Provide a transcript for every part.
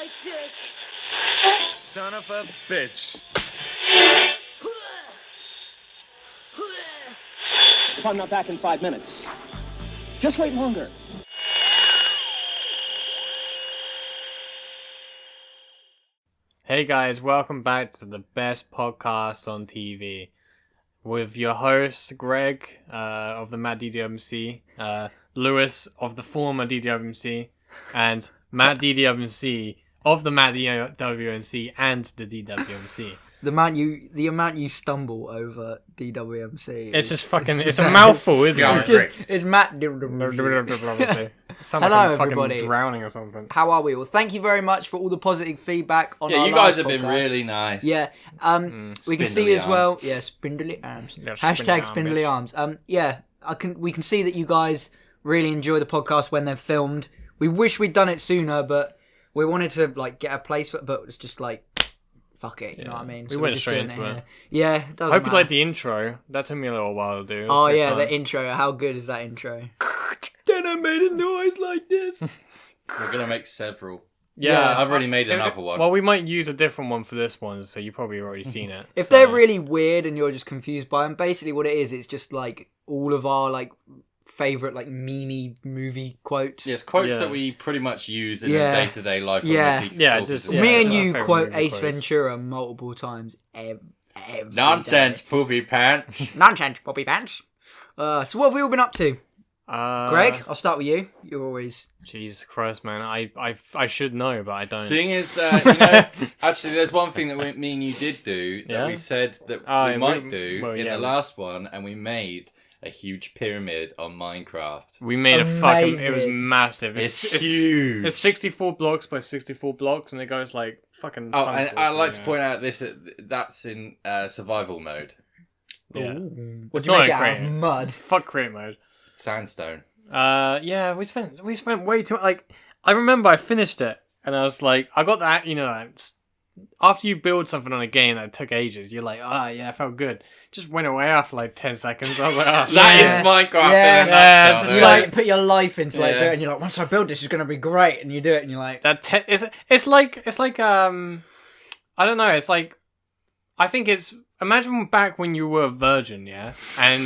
like this. Son of a bitch. If I'm not back in 5 minutes, just wait longer. Hey guys, welcome back to the best podcast on TV with your hosts Greg of the Mad DDWMC, Lewis of the former DDWMC, and Matt DDWMC of the Mad DDWMC and the DWMC. The amount you stumble over DWMC. It's just fucking. It's a mouthful, isn't it? It's Matt. Sound Hello, like I'm everybody. fucking drowning or something. How are we? Well, thank you very much for all the positive feedback on our Yeah, you guys last have been podcast. really nice. Yeah, we can see Spindly as well. arms. Yeah, spindly arms. Yeah, Hashtag spindly spindly arms. Yeah, we can see that you guys really enjoy the podcast when they're filmed. We wish we'd done it sooner, but we wanted to like get a place for it, but it's just like. Fuck it, you know what I mean? We So went we're just straight doing into it. here. Yeah, it doesn't I hope you matter. liked the intro. That took me a little while to do. It was Oh pretty yeah, fun. the intro. How good is that intro? Then I made a noise like this. We're going to make several. Yeah, I've already made another one. Well, we might use a different one for this one, so you've probably already seen it. If so. they're really weird and you're just confused by them, basically what it is, it's just like all of our like favorite like meme movie quotes. Yes, quotes Yeah. that we pretty much use in Yeah. a day-to-day life. Yeah. When we Yeah, talk just- to yeah. Me and it's our you favourite quote movie Ace quotes. Ventura multiple times every Nonsense, day. poopy pants. Nonsense, Bobby Pants. So what have we all been up to? Greg, I'll start with you. You're always... Jesus Christ, man. I should know, but I don't. Seeing as, actually, there's one thing that me and you did do that Yeah? we said that Oh, we yeah, might do well, in yeah. the last one, and we made a huge pyramid on Minecraft. We made a fucking... It was Amazing. massive. It's huge. It's 64 blocks by 64 blocks, and it goes like fucking... Oh, tons and of I'd it, like to yeah. point out that's in survival mode. Yeah. What It's do you not make it a out of create. mud? Fuck create mode. Sandstone. Yeah, we spent way too... Like, I remember I finished it, and I was like... I got that, you know... Like, after you build something on a game that took ages, you're like, yeah, it felt good. Just went away after like 10 seconds. I was like, That Yeah. is Minecraft Yeah. in a Yeah, nutshell, it's just You though. like put your life into like Yeah. it, and you're like, once I build this, it's gonna be great, and you do it, and you're like, it's like I don't know, it's like I think it's imagine back when you were a virgin, yeah, and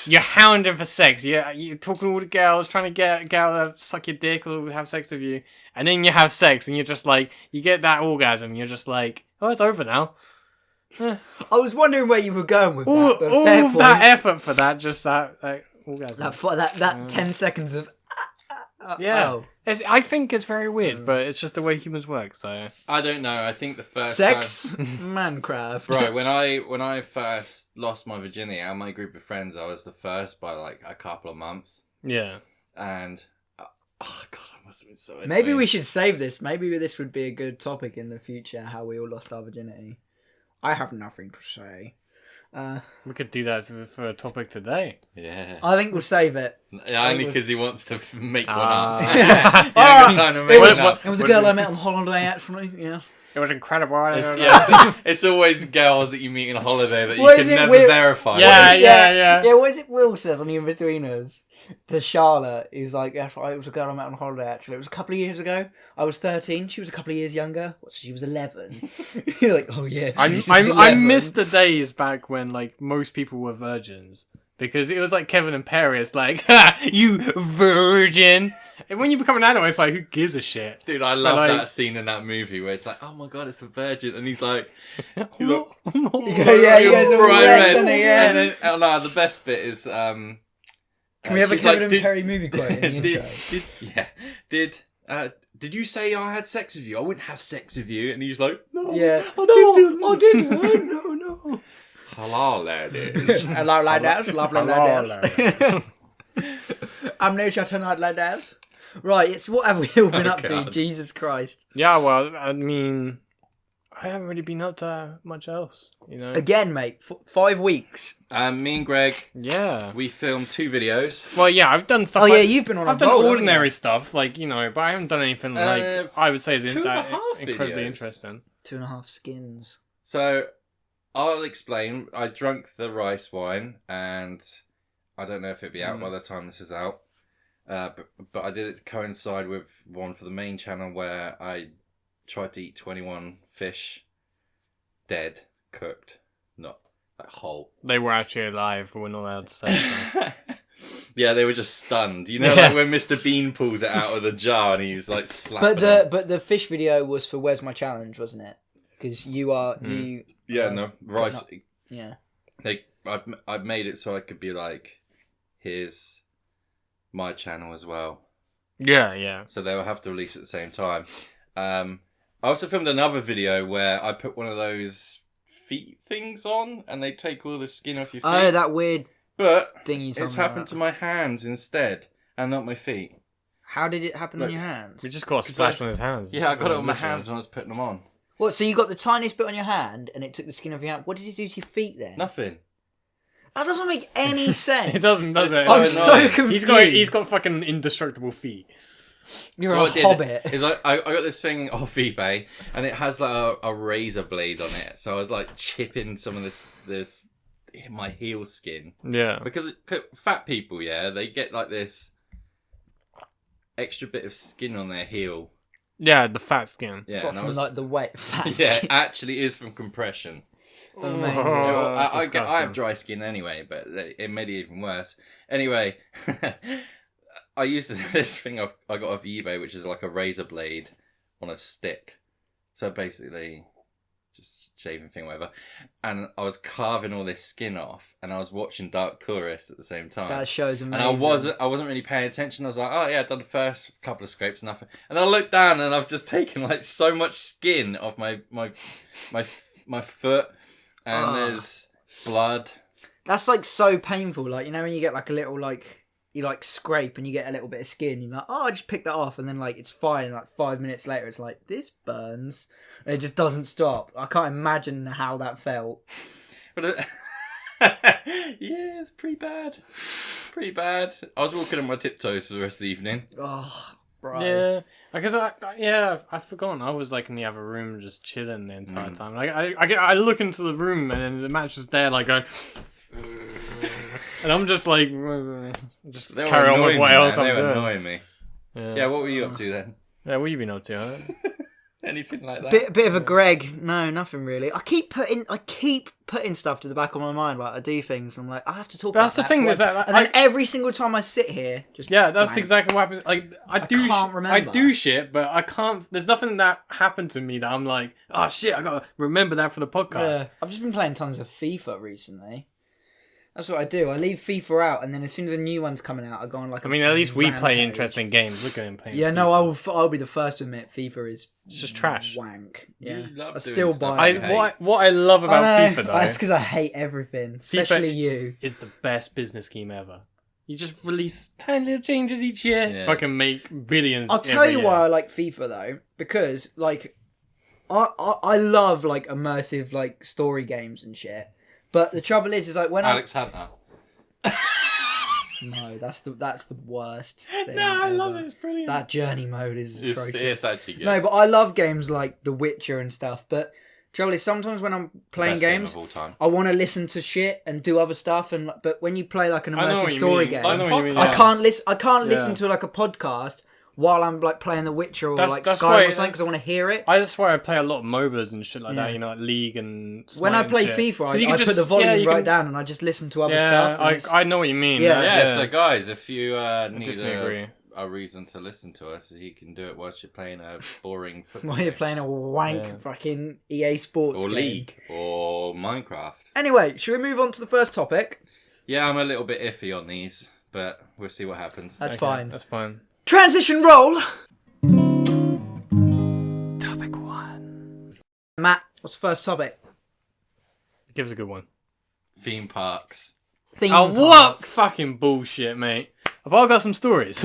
you're hounding for sex, yeah, you're talking to all the girls trying to get a girl to suck your dick or have sex with you, and then you have sex and you're just like you get that orgasm, you're just like, oh, it's over now. I was wondering where you were going with All that, but fair of that point. effort for that, just that like, orgasm. That 10 seconds of Yeah. oh. I think it's very weird, but it's just the way humans work. So I don't know. I think the first Sex Minecraft. time, right when I first lost my virginity, out of my group of friends, I was the first by like a couple of months, yeah, and oh god, I must have been so. Maybe annoyed. we should save this. Maybe this would be a good topic in the future, how we all lost our virginity. I have nothing to say. we could do that for a topic today. Yeah, I think we'll save it. only because he wants to make one Ah. up. Yeah. Yeah, good time to make one up. It was a girl I met on holiday, actually. Yeah. It was incredible. It's always girls that you meet on a holiday that you What is can it never with- verify. Yeah, Yeah, what is it Will says on the In-Betweeners to Charlotte? He's like, yeah, it was a girl I met on holiday, actually. It was a couple of years ago. I was 13. She was a couple of years younger. What, so she was 11? You're like, oh, yeah. I she's I 11. miss the days back when like most people were virgins because it was like Kevin and Perry. It's like, ha, you virgin. And when you become an adult, it's like, who gives a shit? Dude, I love like- that scene in that movie where it's like, oh my god, it's a virgin, and he's like, Yeah, he goes all bright red, red. doesn't he? Yeah. And then, oh no, the best bit is Can we have a she's Kevin like, and Perry movie quote in the intro? did you say I had sex with you? I wouldn't have sex with you. And he's like, no, Yeah. I didn't. No. Hello, ladies. Hello, ladies. Lovely Hello, ladies. I'm no shot tonight, ladies. Right, it's what have we all been Oh, up to? God. Jesus Christ. Yeah, well, I mean, I haven't really been up to much else, you know. Again, mate, 5 weeks. Me and Greg, Yeah. we filmed 2 videos. Well, yeah, I've done stuff. Oh, like, yeah, you've been on a I've done roll, haven't ordinary you? stuff, like, you know, but I haven't done anything like I would say is 2.5 incredibly videos. interesting. 2.5 skins. So, I'll explain. I drank the rice wine, and I don't know if it'll be out by the time this is out. But I did it to coincide with one for the main channel where I tried to eat 21 fish, dead, cooked, not like whole. They were actually alive, but we're not allowed to say that. Yeah, they were just stunned. You know, like when Mr. Bean pulls it out of the jar and he's like slapping But the fish video was for Where's My Challenge, wasn't it? Because you. Yeah, no, rice. Not, yeah. I've made it so I could be like, here's my channel as well. Yeah. So they will have to release at the same time. I also filmed another video where I put one of those feet things on and they take all the skin off your feet. Oh, that weird but thing you told it's me happened about. to my hands instead and not my feet. How did it happen on Look, your hands? We just got a splash on his hands. Yeah, I got it on my hands when I was putting them on. What, so you got the tiniest bit on your hand and it took the skin off your hand? What did you do to your feet then? Nothing. That doesn't make any sense. It doesn't, does It's it? so I'm so annoying. confused. He's got fucking indestructible feet. You're So a what I did hobbit. is I got this thing off eBay and it has like a razor blade on it. So I was like chipping some of this my heel skin. Yeah. Because fat people, yeah, they get like this extra bit of skin on their heel. Yeah, the fat skin. Yeah, and I From was, like the wet fat yeah, skin. it actually is from compression. Amazing. Yeah, well, that's I disgusting. have dry skin anyway, but it made it even worse. Anyway, I used this thing I got off eBay, which is like a razor blade on a stick. So basically, just shaving thing, whatever. And I was carving all this skin off, and I was watching Dark Tourist at the same time. That show's amazing. And I wasn't really paying attention. I was like, oh yeah, I've done the first couple of scrapes, nothing. And I looked down, and I've just taken like so much skin off my foot, and there's blood. That's like so painful. Like, you know when you get like a little like you like scrape and you get a little bit of skin, you're like, oh, I just picked that off, and then like it's fine. Like 5 minutes later, it's like this burns, and it just doesn't stop. I can't imagine how that felt. But yeah, it's pretty bad. Pretty bad. I was walking on my tiptoes for the rest of the evening. Oh, bro. Yeah, because I've forgotten. I was like in the other room just chilling the entire time. Like I look into the room and then the match is there, like going, and I'm just like, just They were carry on with annoying what me, else man. I'm They were doing. annoying me. Yeah, what were you up to then? Yeah, what you been up to? Huh? Anything like that? Bit of a Greg. No, nothing really. I keep putting stuff to the back of my mind. Like I do things, and I'm like, I have to talk. That's about the thing. for Is that and then every single time I sit here, just yeah, that's blank. exactly what happens. Like I can't remember. I do shit, but I can't. There's nothing that happened to me that I'm like, oh shit, I gotta remember that for the podcast. Yeah. I've just been playing tons of FIFA recently. That's what I do. I leave FIFA out, and then as soon as a new one's coming out, I go on like. I mean, at least we play rampage. interesting games. Look at him playing. Yeah, FIFA. no, I'll be the first to admit FIFA is It's just trash. wank. Yeah, You love I doing still stuff buy you it. hate. What I love about I know. FIFA though That's because I hate everything, especially you. is the best business scheme ever. You just release tiny little changes each year. Yeah. Fucking make billions. I'll tell every you year. why I like FIFA though, because like I love like immersive like story games and shit. But the trouble is like when Alex Hunter. no, that's the worst thing. No, I love ever. it. It's brilliant. That journey mode is atrocious. It's actually good. No, but I love games like The Witcher and stuff. But trouble is sometimes when I'm playing Best game games, of all time. I want to listen to shit and do other stuff. And but when you play like an I know immersive what you story mean. game, I know what you mean. I yeah. can't listen. I can't Yeah. listen to like a podcast while I'm like playing The Witcher or That's like why- Skyrim or something because I want to hear it. That's why I play a lot of MOBAs and shit like Yeah. that. You know, like League and. When Smite I and play shit. FIFA, 'Cause you I can put just- the volume yeah, you right can- down and I just listen to other Yeah, stuff. and it's- I know what you mean. Yeah. Yeah, so guys, if you need definitely agree. a reason to listen to us, you can do it whilst you're playing a boring football while you're game. playing a wank Yeah. fucking EA Sports Or game. League. Or Minecraft. Anyway, should we move on to the first topic? Yeah, I'm a little bit iffy on these, but we'll see what happens. That's Okay, fine. That's fine. Transition roll. Topic 1. Matt, what's the first topic? Give us a good one. Theme parks. Theme Oh, what parks. fucking bullshit, mate. I've got some stories.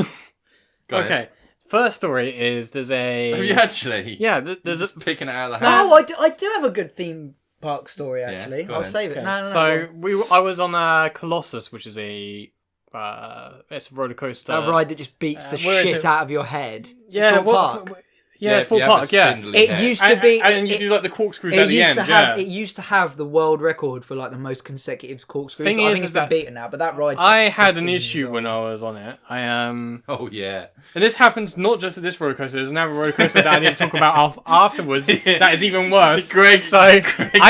Go okay. ahead. First story is there's a. Have you actually? Yeah, there's a. Just picking it out of the hat. Oh, I do have a good theme park story actually. go I'll ahead. save it. Okay. No. So I was on Colossus, which is a it's a roller coaster. a ride that just beats the where is shit it? out of your head. It's Yeah, Thorpe Park. Yeah, if Thorpe you have a Park, yeah. spindly It head. used to be. And you do like the corkscrews It at the used end. to have. Yeah. It used to have the world record for like the most consecutive corkscrews. Thing I is think it's is been that beaten now, but that ride's. I like had an 15 issue years when old. I was on it. Oh yeah. And this happens not just at this roller coaster. There's another roller coaster that I need to talk about afterwards. That is even worse. Greg, So I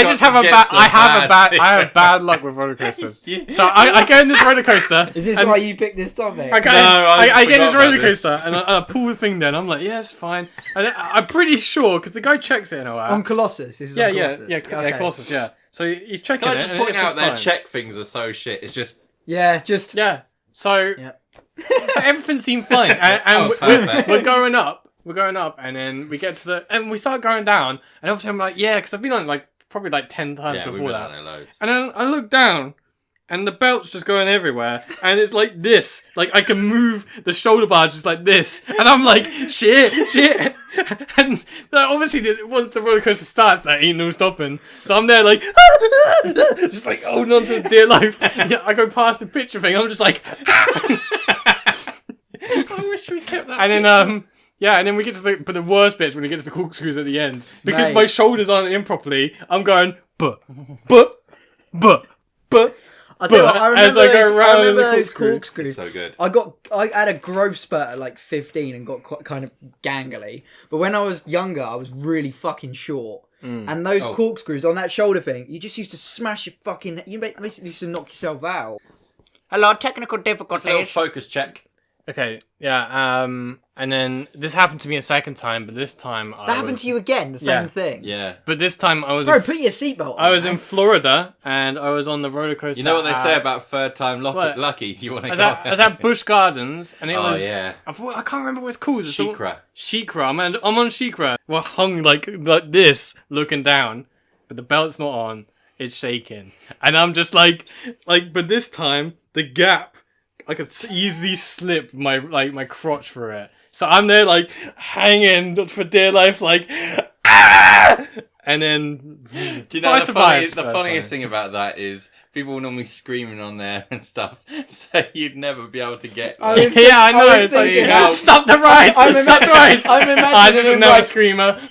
just have a bad. I have bad luck with roller coasters. Yeah. So I go in this roller coaster. Is this and why you picked this topic? I, go, No, I get in this forgot roller about this. coaster and I pull the thing down. I'm like, yeah, it's fine. And I'm pretty sure because the guy checks it in a while. On Colossus. This is Yeah, on yeah, Colossus. yeah, Okay. Colossus, yeah. So he's checking Can I it. just and point it out feels their fine. check things are so shit? It's just Yeah, just. Yeah. So Yeah. so everything seemed fine, and Oh, perfect. we're going up. We're going up, and then we get to the and we start going down, and obviously I'm like, yeah, because I've been on it like probably like 10 times yeah, we've before been that. on there loads. And then I look down, and the belt's just going everywhere, and it's like this. Like I can move the shoulder bar just like this, and I'm like, shit. And obviously, once the roller coaster starts, there ain't no stopping. So I'm there like, just like holding on to dear life. Yeah, I go past the picture thing. I'm just like, I wish we kept that. and then yeah, and then we get to the worst bits when we get to the corkscrews at the end because Mate. my shoulders aren't in properly. I'm going, but. I tell you what, I as remember I go those, round I remember the those corkscrew. corkscrews. It's so good. I had a growth spurt at like 15 and got quite kind of gangly. But when I was younger, I was really fucking short. And those Oh. corkscrews on that shoulder thing, you just used to smash your fucking. You basically used to knock yourself out. Hello, technical It's a little difficulties. focus check. Okay, yeah, and then this happened to me a second time, but this time That happened to you again, the same Yeah. thing. Yeah. But this time I was Bro, put your seatbelt on. I was man. in Florida and I was on the roller coaster. You know what they say at- about third time What? lucky? You want to I was, go? at, I was at Busch Gardens and it Oh, was yeah. I can't remember what it's called. It's the- Sheikra. Sheikra. I'm on Sheikra. We're hung like this, looking down, but the belt's not on. It's shaking, and I'm just like, but this time the gap, I could easily slip my crotch through it. So I'm there like hanging for dear life, like, ah! And then Do you know I the survived, funniest, so it's thing about that is people were normally screaming on there and stuff, so you'd never be able to get. I was- yeah, I know. I was It's like, thinking, how- stop the ride! I'm Stop the ride! I'm imagining I just him another like- screamer.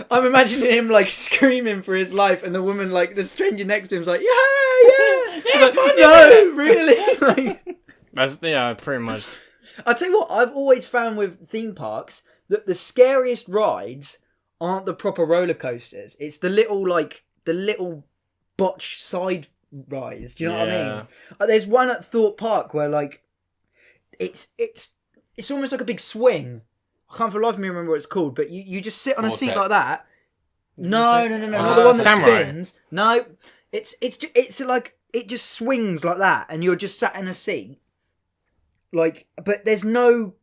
I'm imagining him like screaming for his life, and the woman, like the stranger next to him's like, yeah. Like, no, really. Like, That's pretty much. I'll tell you what, I've always found with theme parks that the scariest rides aren't the proper roller coasters. It's the little botched side rides. Do you know what I Yeah. mean? There's one at Thorpe Park where like it's almost like a big swing. I can't for the life of me remember what it's called, but you just sit on a seat Vortex. like that. No, not the one that Samurai. spins. No, it's like it just swings like that, and you're just sat in a seat. Like, but there's no.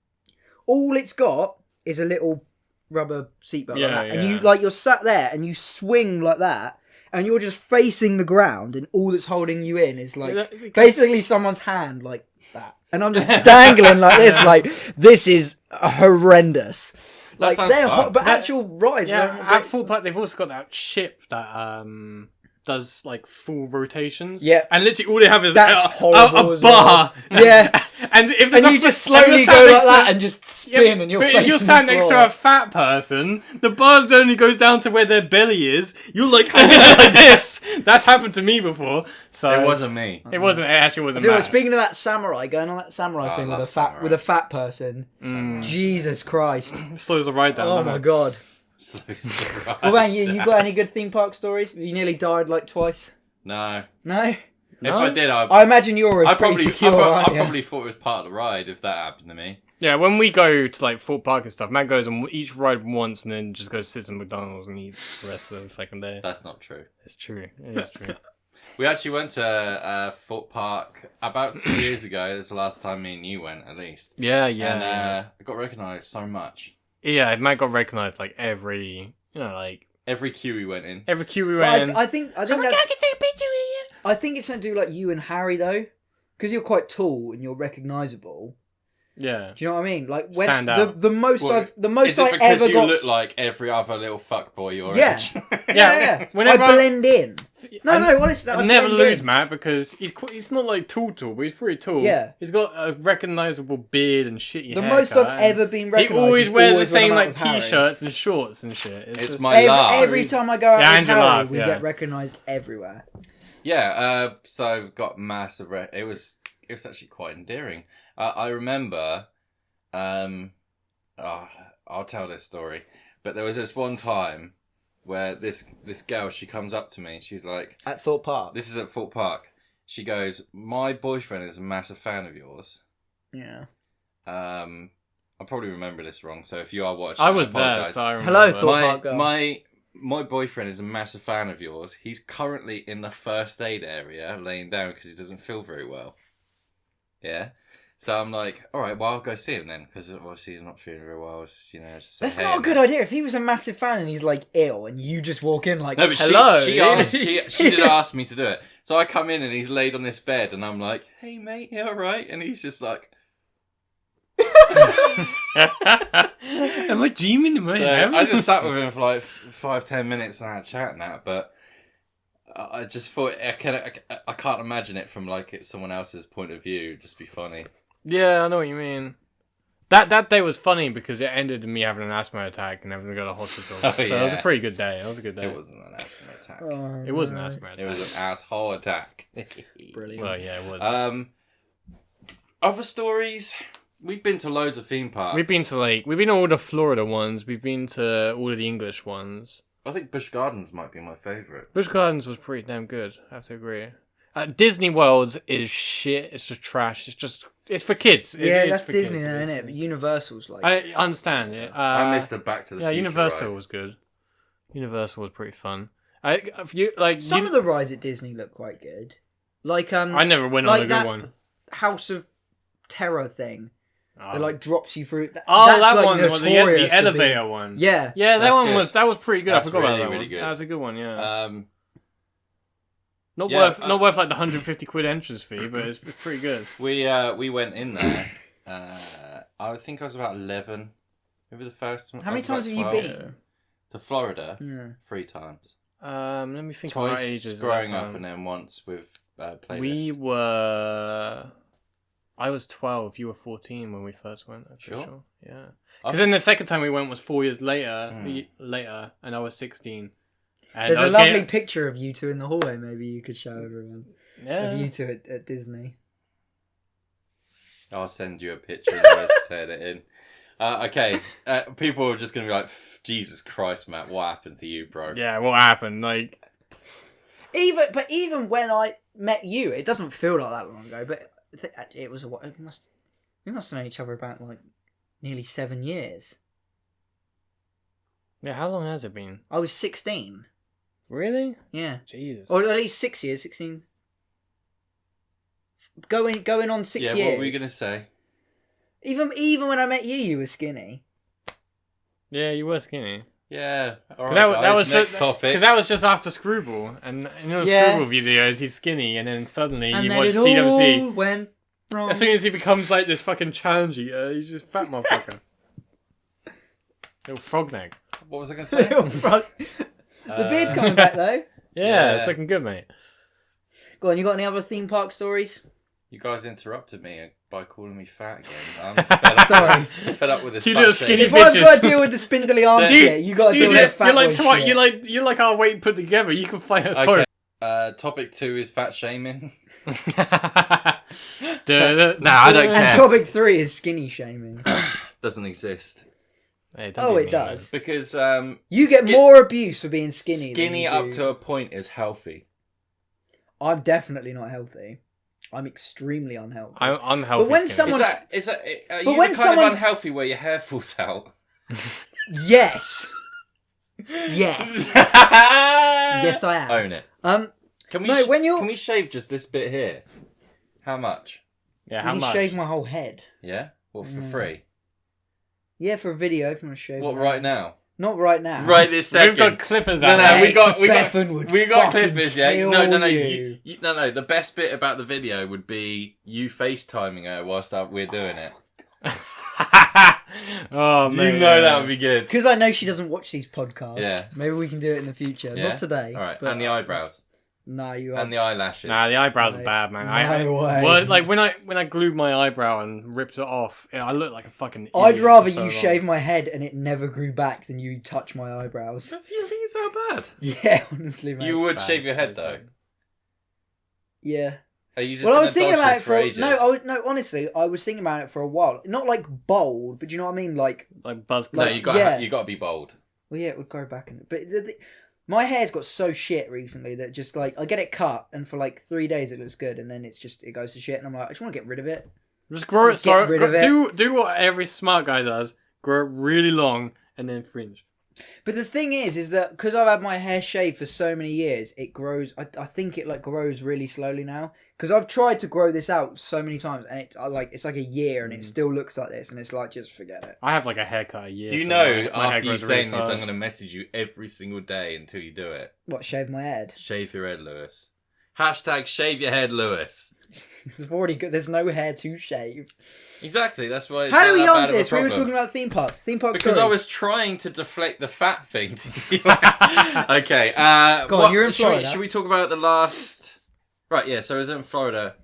All it's got is a little rubber seatbelt Yeah, like that, and yeah. you're sat there and you swing like that, and you're just facing the ground, and all that's holding you in is like basically someone's hand like that, and I'm just dangling like this. Like, this is horrendous. Like, sounds they're fun. hot, but actual rides. Yeah, are at Thorpe Park they've also got that ship that does like full rotations. Yeah. and literally all they have is That's horrible a as well. bar. Yeah. and if And there's you a- just if you're slowly sat go next like to- that and just spin, and you're but facing if you're sat the next to floor. a fat person, the bar only goes down to where their belly is. You're like hanging like this. That's happened to me before. So It wasn't me. It wasn't. It actually wasn't. Dude, Matt. speaking of that samurai, going on that samurai Oh, thing I with love with a fat person, Jesus Christ! Slows the ride down. Oh doesn't my it? God! So right. What about you? You got any good theme park stories? You nearly died like twice. No. No. If I did, I imagine you're I pretty probably, secure, I aren't you? probably thought it was part of the ride if that happened to me. Yeah, when we go to like Thorpe Park and stuff, Matt goes on each ride once and then just goes sits in McDonald's and eats the rest of the fucking day. That's not true. It's true. It is true. We actually went to Thorpe Park about 2 years ago. It was the last time me and you went, at least. Yeah, And yeah. I got recognised so much. Yeah, Matt got recognised like every, like Every queue we went in. every queue we But went in. I think that's. I think it's something to do like you and Harry though, because you're quite tall and you're recognisable. Yeah. Do you know what I mean? Like when Stand out. the most Well, I Is it because ever you got. look like every other little fuckboy your Yeah. age? Yeah. Whenever I blend in. No, well, it's I never lose Matt because he's not like tall, but he's pretty tall. Yeah. He's got a recognisable beard and shitty The haircut, most I've ever been He recognised. always wears the when same I'm out like with Harry. t-shirts and shorts and shit. It's just, my laugh. Every time I go out Yeah, with and your Harry, laugh, we yeah. get recognised everywhere. Yeah, so got massive. It was actually quite endearing. I remember, I'll tell this story, but there was this one time where this girl, she comes up to me. She's like, At Thorpe Park. this is at Thorpe Park. She goes, "My boyfriend is a massive fan of yours." Yeah. I probably remember this wrong, so if you are watching, I was there, apologise. so I remember. Hello, Thorpe Park girl. My boyfriend is a massive fan of yours. He's currently in the first aid area, laying down because he doesn't feel very well. Yeah. So I'm like, all right, well, I'll go see him then, because obviously he's not feeling very well. Just say, That's hey, not a good idea. If he was a massive fan and he's like ill, and you just walk in like, No, but hello. she did ask me to do it. So I come in and he's laid on this bed, and I'm like, hey mate, you all right? And he's just like, Am I dreaming? Am I so having? I just sat with him for like 5-10 minutes and I had a chat and that, but I just thought I can't imagine it from like it's someone else's point of view. It'd just be funny. Yeah, I know what you mean. That day was funny because it ended in me having an asthma attack and having to go to the hospital. Oh, so it was a yeah. pretty good day. It was a good day. It wasn't an asthma attack. It was an asthma attack. It was an asshole attack. Brilliant. Well, yeah, it was. Other stories. We've been to loads of theme parks. We've been to all the Florida ones. We've been to all of the English ones. I think Busch Gardens might be my favourite. Busch Gardens was pretty damn good. I have to agree. Disney World is shit. It's just trash. It's for kids. That's for Disney, kids. though, isn't it? But Universal's like. I understand it. I missed the Back to the Future Universal ride. was good. Universal was pretty fun. Some of the rides at Disney look quite good. Like I never went on like a good that one. House of Terror thing. Oh. That like drops you through. That like, one was the notorious for elevator being- one. Yeah. Yeah, that That's one good. was pretty good. That's I forgot about really, that really one. good. That was a good one. Yeah. Not yeah, worth like the £150 entrance fee, but it's pretty good. We went in there. I think I was about 11. Maybe the first one. How I many was about times have you 12. been? To Florida? Yeah. 3 times. Let me think of our Twice ages. growing up and then once with playlist. We were. I was 12. You were 14 when we first went. I'm pretty sure. Yeah. Because then the second time we went was 4 years later. And I was 16. And There's a lovely picture of you two in the hallway. Maybe you could show everyone. Yeah. Of you two at Disney. I'll send you a picture and I'll turn it in. Okay, people are just going to be like, Jesus Christ, Matt, what happened to you, bro? Yeah, what happened? Like, even when I met you, it doesn't feel like that long ago. But it was we must have known each other about like nearly 7 years. yeah, how long has it been? I was 16. Really? Yeah, Jesus. or at least 6 years. 16. Going on 6 years. Yeah, what were you going to say? Even when I met you, you were skinny. Yeah, you were skinny. Yeah, alright, That was next just topic. because that was just after Screwball, and Yeah. Screwball videos, he's skinny, and then suddenly And you then watch it all DWC. went wrong. As soon as he becomes like this fucking challenge eater, he's just fat motherfucker. Little frog neck. What was I going to say? Little frog. The beard's coming back though. Yeah, it's looking good, mate. Go on, you got any other theme park stories? You guys interrupted me by calling me fat again. I'm fed up. Sorry. I'm fed up with this. Two fat little shit. skinny If I've bitches. got to deal with the spindly arm shit, you got to deal with the fat boy shit. you're like our weight put together. You can fight us Okay. both. Topic 2 is fat shaming. Nah, I don't care. And topic 3 is skinny shaming. Doesn't exist. Hey, don't Oh, be it mean, does. Because You get more abuse for being skinny. Skinny than you up do. to a point is healthy. I'm definitely not healthy. I'm extremely unhealthy. I'm unhealthy. But when skinny. someone- Is that are But you when the kind of someone's- unhealthy where your hair falls out? Yes. Yes. Yes, I am. Own it. Can we No, when you're- can we shave just this bit here? How much? Yeah, You how can much? shave my whole head. Yeah? What, for free? Yeah, for a video if you want to shave. What, my right head. now? Not right now. Right this second. We've got clippers No, out no, there. we got Bethan would we got fucking clippers, yeah. kill No. you. No. The best bit about the video would be you FaceTiming her whilst we're doing it. Oh man, You know that would be good. Because I know she doesn't watch these podcasts. Yeah. Maybe we can do it in the future. Yeah? Not today. All right, but- and the eyebrows. No, you are. And the eyelashes. Nah, the eyebrows are Mate, bad, man. no way. Well, like when I glued my eyebrow and ripped it off, I looked like a fucking. I'd idiot rather for so you long. shave my head and it never grew back than you touch my eyebrows. Does you think it's that bad? Yeah, honestly, mate. You would Bad. shave your head though. Yeah. Are you just Well, I gonna was thinking dodge about this it for ages? no. Honestly, I was thinking about it for a while. Not like bold, but you know what I mean. Like, Like buzz. No, like, you got yeah. you got to be bold. well, yeah, it would grow back. But my hair's got so shit recently that just like I get it cut, and for like 3 days it looks good, and then it goes to shit, and I'm like, I just want to get rid of it. Just grow it. Get So rid of it. do what every smart guy does. Grow it really long and then fringe. But the thing is that because I've had my hair shaved for so many years, it grows. I think it like grows really slowly now. Because I've tried to grow this out so many times, and it's like a year, and it still looks like this, and it's like just forget it. I have like a haircut a year. You so know, my hair after you grows really saying this, I'm fast. going to message you every single day until you do it. What, shave my head? Shave your head, Lewis. Hashtag shave your head, Lewis. There's already got. There's no hair to shave. Exactly, that's why. It's How not do we that bad answer of a this? We were problem. talking about theme parks. Theme park Because I stories. was trying to deflect the fat thing. Okay. Go on, you're in Florida. Should we talk about the last? Right. Yeah. So I was in Florida.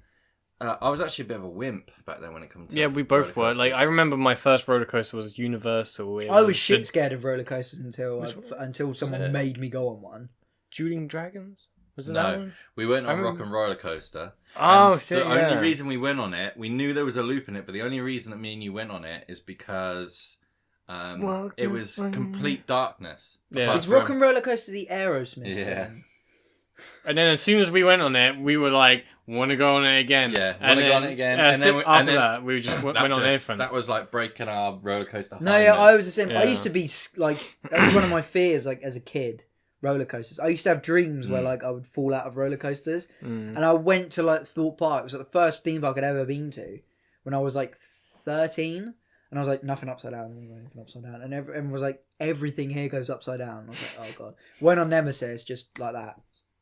I was actually a bit of a wimp back then when it comes to. Yeah, we both were. roller Like, I coasters. remember my first roller coaster was Universal. It I was the shit scared of roller coasters until it? someone made me go on one. Dueling Dragons? Was it No. that one? We went I on remember- Rock and Roller Coaster. Oh, And shit, The yeah. only reason we went on it, we knew there was a loop in it, but the only reason that me and you went on it is because it was complete darkness. Yeah. Apart Is Rock from- and Roller Coaster the Aerosmith? Yeah. one? And then as soon as we went on it, we were like, want to go on it again. Yeah, And wanna go then, on it again. And And then we- after and then- that, we just went on everything. That was like breaking our roller coaster. No, high yeah, note. I was the same. I Yeah. used to be like that was one of my fears, like as a kid. Roller coasters. I used to have dreams where like I would fall out of roller coasters, and I went to like Thorpe Park. It was like the first theme park I'd ever been to when I was like 13, and I was like nothing upside down, anything upside down, and everyone was like everything here goes upside down. I was like, oh god. Went on Nemesis just like that.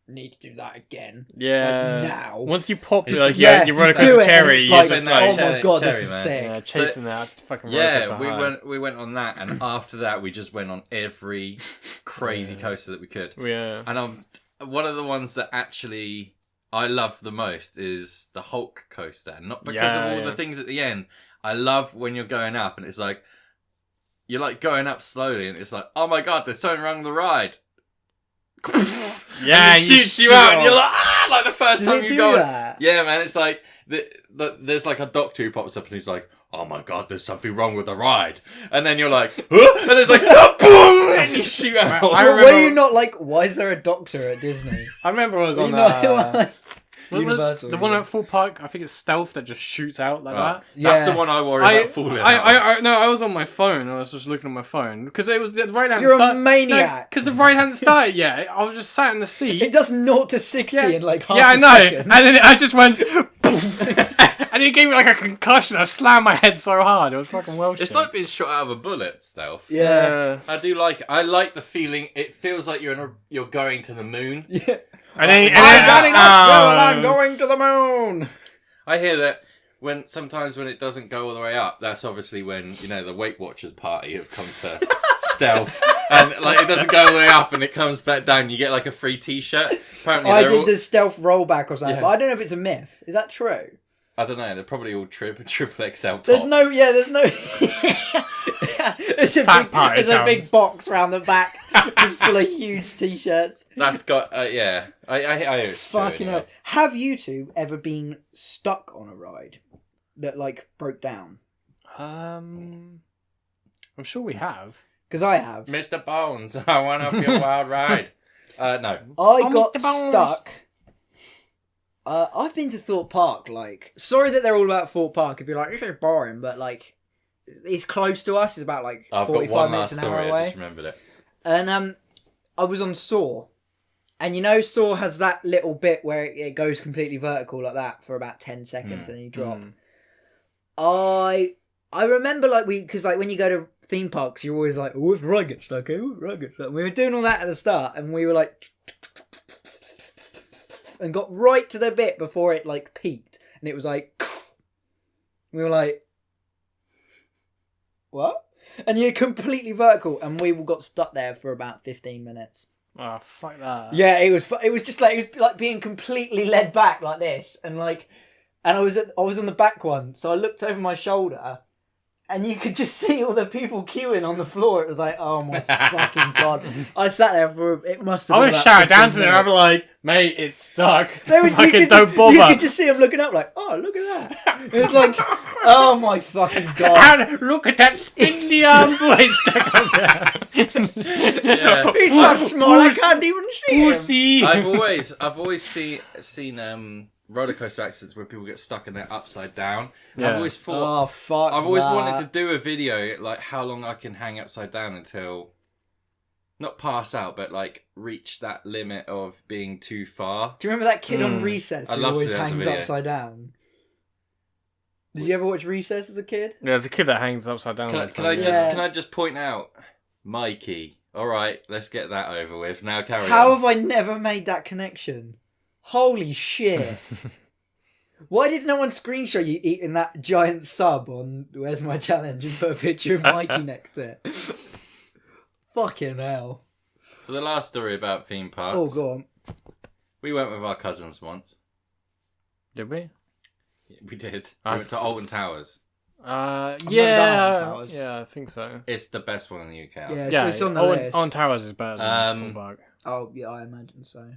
Need to do that again. Yeah. Like, now. Once you popped It's like, just- yeah, yeah, your roller do coaster it, and cherry, it's you're like, just no, like, oh my god, this cherry, is man. sick. yeah, chasing that fucking roller Yeah, coaster high. we went on that, and after that, we just went on every crazy coaster that we could. Yeah. And one of the ones that actually I love the most is the Hulk coaster, not because Yeah, of all yeah. the things at the end. I love when you're going up, and it's like you're like going up slowly, and it's like, oh my god, there's something wrong with the ride. Yeah, and it shoots you shoot out, and you're off. like, ah, like the first Does time it you do go. that? Yeah, man, it's like there's like a doctor who pops up and he's like, oh my god, there's something wrong with the ride, and then you're like, huh? And there's like, boom, and you shoot out. I But remember- were you not like, why is there a doctor at Disney? I remember I was Were on you not like, what was Universal. the one at Thorpe Park. I think it's Stealth that just shoots out like that. That's Yeah. the one I worry about falling out. No, I was on my phone. I was just looking at my phone because it was the right hand. You're a maniac. Because the right hand started. Yeah, I was just sat in the seat. It does 0 to 60 in like half yeah, I a know. second. And then I just went, poof, and it gave me like a concussion. I slammed my head so hard. It was fucking well. It's like being shot out of a bullet, Stealth. Yeah. I do like it. I like the feeling. It feels like you're going to the moon. Yeah. And then, I'm going I'm going to the moon. I hear that sometimes when it doesn't go all the way up, that's obviously when, the Weight Watchers party have come to Stealth. And like it doesn't go all the way up and it comes back down. You get like a free t-shirt. Apparently I they're did all, the stealth rollback or something, Yeah. but I don't know if it's a myth. Is that true? I don't know, they're probably all triple XL tops. There's no. It's a Fat big, party it's a big towns. box round the back, just full of huge t-shirts. That's got, yeah. I hear it's true, Fucking anyway. hell. Have you two ever been stuck on a ride that like broke down? I'm sure we have. Because I have. Mr. Bones, I want up your wild ride. No. I got Mr. Bones. stuck. I've been to Thorpe Park. Like, sorry that they're all about Thorpe Park. If you're like, this is boring, but like, it's close to us. It's about like I've got 45 one minutes last an hour story, I away. just remembered it. And I was on Saw, and Saw has that little bit where it goes completely vertical like that for about 10 seconds, and then you drop. I remember because when you go to theme parks, you're always like, oh, if the ride gets stuck, oh, the ride gets stuck. We were doing all that at the start, and we were like, and got right to the bit before it like peaked, and it was like, we were like, what? And you're completely vertical, and we got stuck there for about 15 minutes. Oh, fuck that. Yeah, it was just like, it was like being completely led back like this, and I was on the back one, so I looked over my shoulder, and you could just see all the people queuing on the floor. It was like, oh my fucking god! I sat there for it must have. I been would about shout down 15 to them. I'd be minutes. like, "Mate, it's stuck. They would, Fucking don't bother." You could just see them looking up, like, oh, look at that. It was like, oh my fucking god! And look at that spindly arm boy stuck up there. Yeah. He's so small, I can't even see him. Pussy. I've always seen roller coaster accidents where people get stuck and they're upside down. Yeah. I've always thought. Oh fuck! I've always that. wanted to do a video like how long I can hang upside down until, not pass out, but like reach that limit of being too far. Do you remember that kid on Recess I'd who love to always do that as a hangs video. upside down? Did you ever watch Recess as a kid? Yeah, there's a kid that hangs upside down. all the Can I time. just Yeah. can I just point out, Mikey? All right, let's get that over with. Now carry How on. have I never made that connection? Holy shit! Why did no one screenshot you eating that giant sub on Where's My Challenge and put a picture of Mikey next to it? Fucking hell. So the last story about theme parks. Oh, go on. We went with our cousins once. Did we? We did. I We went to Alton Towers. never done Yeah. Alton Towers. Yeah, I think so. It's the best one in the UK. Yeah, Yeah, so it's on the on, list. on Towers is better than Thorpe Park. Oh, yeah, I imagine so.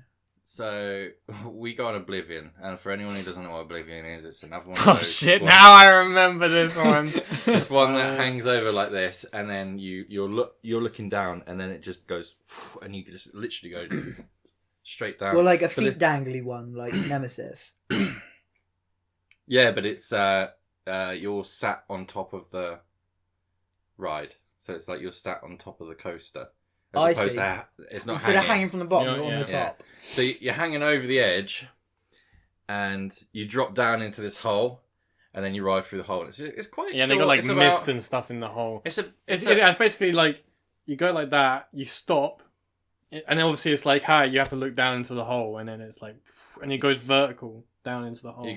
So we go on Oblivion, and for anyone who doesn't know what Oblivion is, it's another one of Oh those shit! ones- Now I remember this one. It's one that hangs over like this, and then you're looking down, and then it just goes, and you just literally go straight down. Well, like a But feet dangly one, like Nemesis. yeah, but it's you're sat on top of the ride, so it's like you're sat on top of the coaster. As I opposed see. to it's not Instead hanging. of hanging from the bottom, Yeah, you're on the Yeah. top. So you're hanging over the edge, and you drop down into this hole, and then you ride through the hole. It's quite Yeah, and short. they got like It's mist about- and stuff in the hole. It's a It's basically like you go like that, you stop, and then obviously it's like, hi, you have to look down into the hole, and then it's like, and it goes vertical down into the hole. you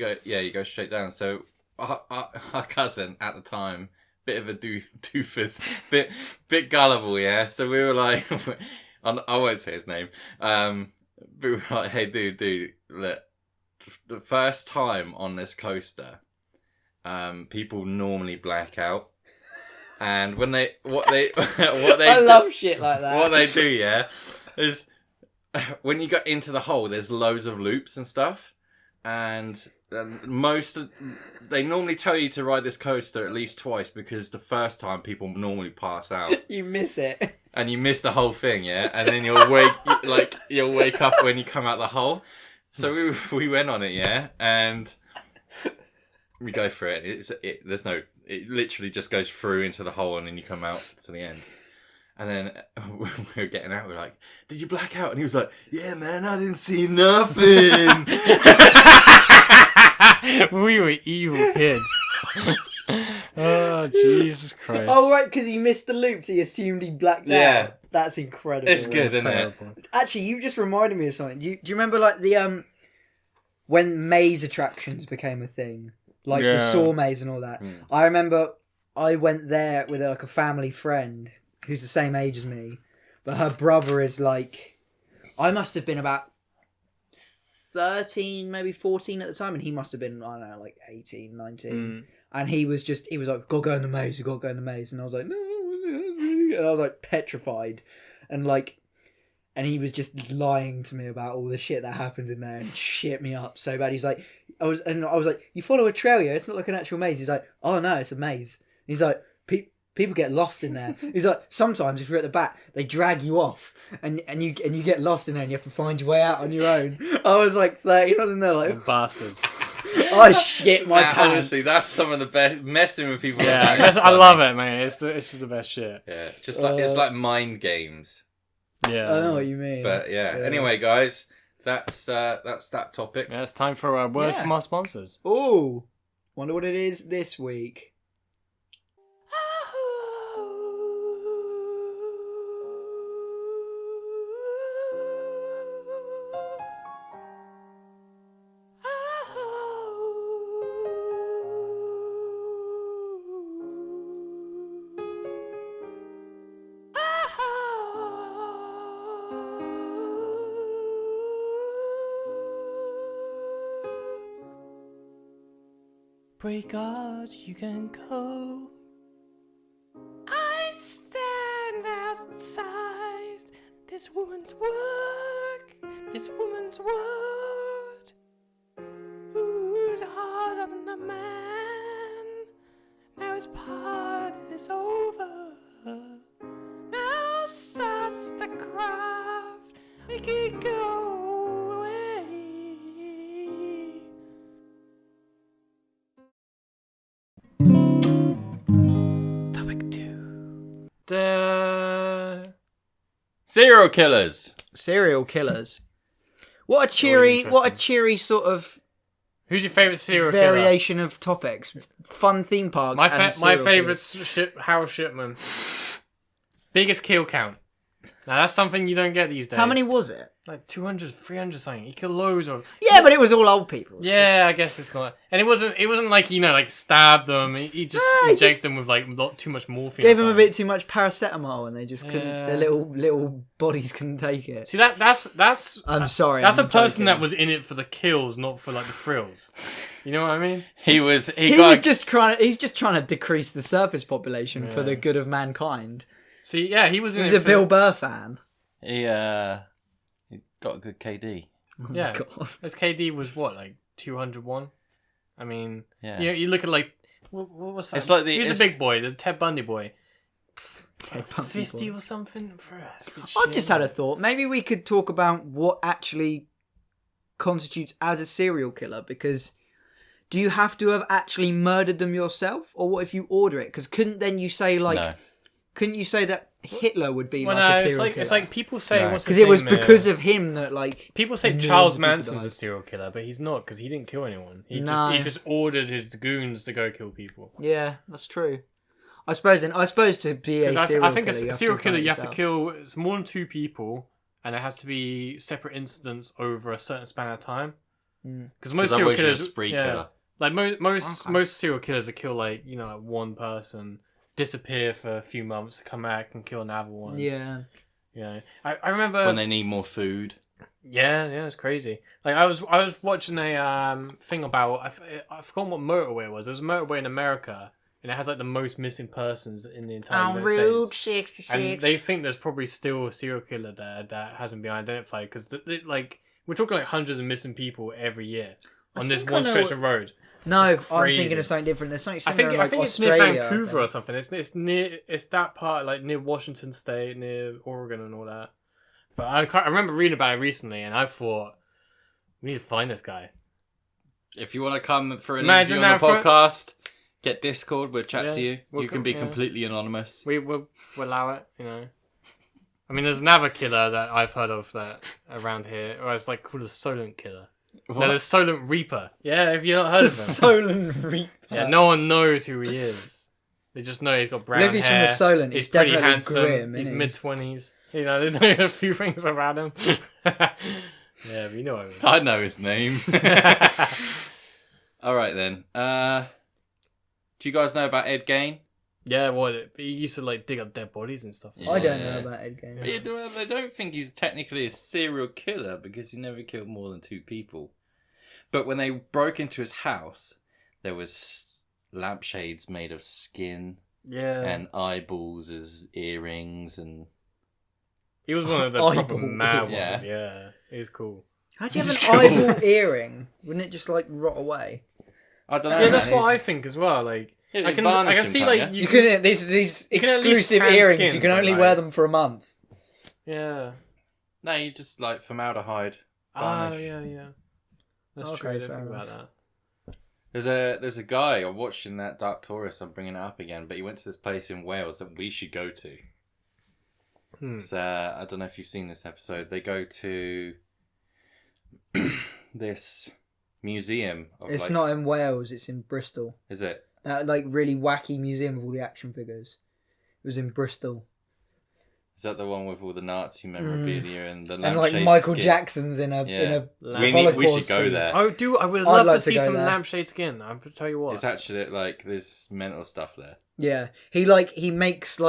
go straight down. So our cousin at the time, bit of a doofus, bit gullible, yeah. So we were like, I won't say his name, but we were like, hey, dude, look, the first time on this coaster, people normally black out, and when what they I love shit like that. what they do, yeah, is when you get into the hole, there's loads of loops and stuff, and they normally tell you to ride this coaster at least twice because the first time people normally pass out You miss it. and you miss the whole thing, yeah, and then you'll wake up when you come out the hole. So we went on it, yeah, and we go for it. It literally just goes through into the hole and then you come out to the end. And then we were getting out, we were like, did you black out? And he was like, yeah, man, I didn't see nothing. We were evil kids. Oh, Jesus Christ. Oh, right, because he missed the loops, he assumed he blacked Yeah. out. That's incredible. It's good, isn't it? Actually, you just reminded me of something. Do you remember, like, the, when maze attractions became a thing? Like, the Yeah. Saw maze and all that. I remember I went there with, like, a family friend who's the same age as me, but her brother is, like, I must have been about 13, maybe 14 at the time, and he must have been, I don't know, like 18, 19. And he was like, gotta go in the maze, you gotta go in the maze. And I was like, no. And I was like petrified. And like, and he was just lying to me about all the shit that happens in there and shit me up so bad. He's like, I was like, you follow a trail, yeah? It's not like an actual maze. He's like, oh no, it's a maze. He's like, people get lost in there. He's like, sometimes if you're at the back, they drag you off, and you get lost in there, and you have to find your way out on your own. I was like 13, I was in there like, Bastard. I shit my pants. Honestly, that's some of the best. Messing with people. Yeah, like that, I love it, man. It's just the best shit. Yeah, just like it's like mind games. Yeah. I know what you mean. But yeah. Anyway, guys, that's that topic. Yeah, it's time for a word from our sponsors. Ooh, wonder what it is this week. pray God you can go. I stand outside this woman's work, this woman's word. Who's hard on the man? Now his part is over. Now starts the craft. Make it go away. Topic 2. The Serial killers. Serial killers. What a interesting. cheery sort of Who's your favourite serial killer? variation of topics. Fun theme parks. My serial favourite killers. Harold Shipman. Biggest kill count. Now that's something you don't get these days. How many was it? Like 200, 300 something. He killed loads of. Yeah, but it was all old people. so- Yeah, I guess it's not. And it wasn't like, like stabbed them. He just No, he injected just them with like too much morphine. Gave or them a something. bit too much paracetamol, and they just couldn't. Yeah. Their little bodies couldn't take it. See that's. I'm sorry. That's I'm a person joking. that was in it for the kills, not for like the thrills. You know what I mean? He was He's just trying to decrease the surface population for Yeah. the good of mankind. See, yeah, he was He in was it a for Bill Burr fan. he got a good KD. Yeah, God. his KD was what, like 201. I mean, Yeah. you look at like what's that? It's like he was it's- a big boy, the Ted Bundy boy. Ted Bundy 50 boy. or something. I've just had a thought. Maybe we could talk about what actually constitutes as a serial killer, because do you have to have actually murdered them yourself, or what if you order it? Because couldn't you say that Hitler would be Well, like no, a serial killer? it's like people say No. what's Because his it was name, because of him that like people say millions Charles of people Manson's died. a serial killer, but he's not, because he didn't kill anyone. He No. just ordered his goons to go kill people. Yeah, that's true. I suppose to be a Because serial I think killer, a serial killer, you have to yourself. kill it's more than 2 people, and it has to be separate incidents over a certain span of time. Because most serial otherwise you're a killers, spree killer. like most Okay. most serial killers that kill like one person, disappear for a few months, come back and kill another one. Yeah. Yeah, I remember When they need more food. Yeah, it's crazy. Like I was watching a thing about I forgot what motorway it was. There's a motorway in America, and it has like the most missing persons in the entire On United Route States. 66. And they think there's probably still a serial killer there that hasn't been identified, because like we're talking like hundreds of missing people every year on this think I one know stretch what- of road. No, It's I'm crazy. thinking of something different. There's something I similar think in, I like, think it's near Australia. Vancouver I or think. something. It's that part, like near Washington State, near Oregon and all that. But I remember reading about it recently, and I thought we need to find this guy. If you want to come for an Imagine interview on the that for- podcast, get Discord. We'll chat Yeah, to you. we'll You can come- be yeah. completely anonymous. We'll allow it, I mean, there's another killer that I've heard of that around here, or it's like called a Solent killer. What? No, there's Solent Reaper. Yeah, have you not heard The of him? Solent Reaper. Yeah, no one knows who he is. They just know he's got brown Well, if he's from hair. the Solent, he's pretty definitely handsome. grim, He's isn't he? mid-20s. They know a few things about him. Yeah, but you know what I mean. I know his name. All right then. Do you guys know about Ed Gein? Yeah, he used to like dig up dead bodies and stuff. I don't Yeah. know about Ed Gein. They don't think he's technically a serial killer because he never killed more than 2 people. But when they broke into his house, there was lampshades made of skin Yeah. and eyeballs as earrings, and He was one of the proper Eyeball. mad ones. Yeah. Yeah, he was cool. How do you have It's an cool. eyeball earring? Wouldn't it just like rot away? I don't know. Yeah, that's man, what I he's- think as well. Like, Yeah, I you can varnish I can him, see can't like you? You can these You can at least exclusive tan earrings. skin, You can but, only like- wear them for a month. Yeah. No, you just like formaldehyde. Oh Varnish. yeah. That's Okay, true. I didn't fair think enough. about that. There's a guy I watched in that Dark Tourist. I'm bringing it up again, but he went to this place in Wales that we should go to. It's, I don't know if you've seen this episode. They go to this museum. Of, It's like- not in Wales. It's in Bristol. Is it? That like really wacky museum of all the action figures. It was in Bristol. Is that the one with all the Nazi memorabilia and the And like lampshade Michael skin? Jackson's in a Yeah. We We Holocaust should go suit. there. I would love like to to see go some there. lampshade skin. I'll tell you what. It's actually like there's mental stuff there. Yeah, he makes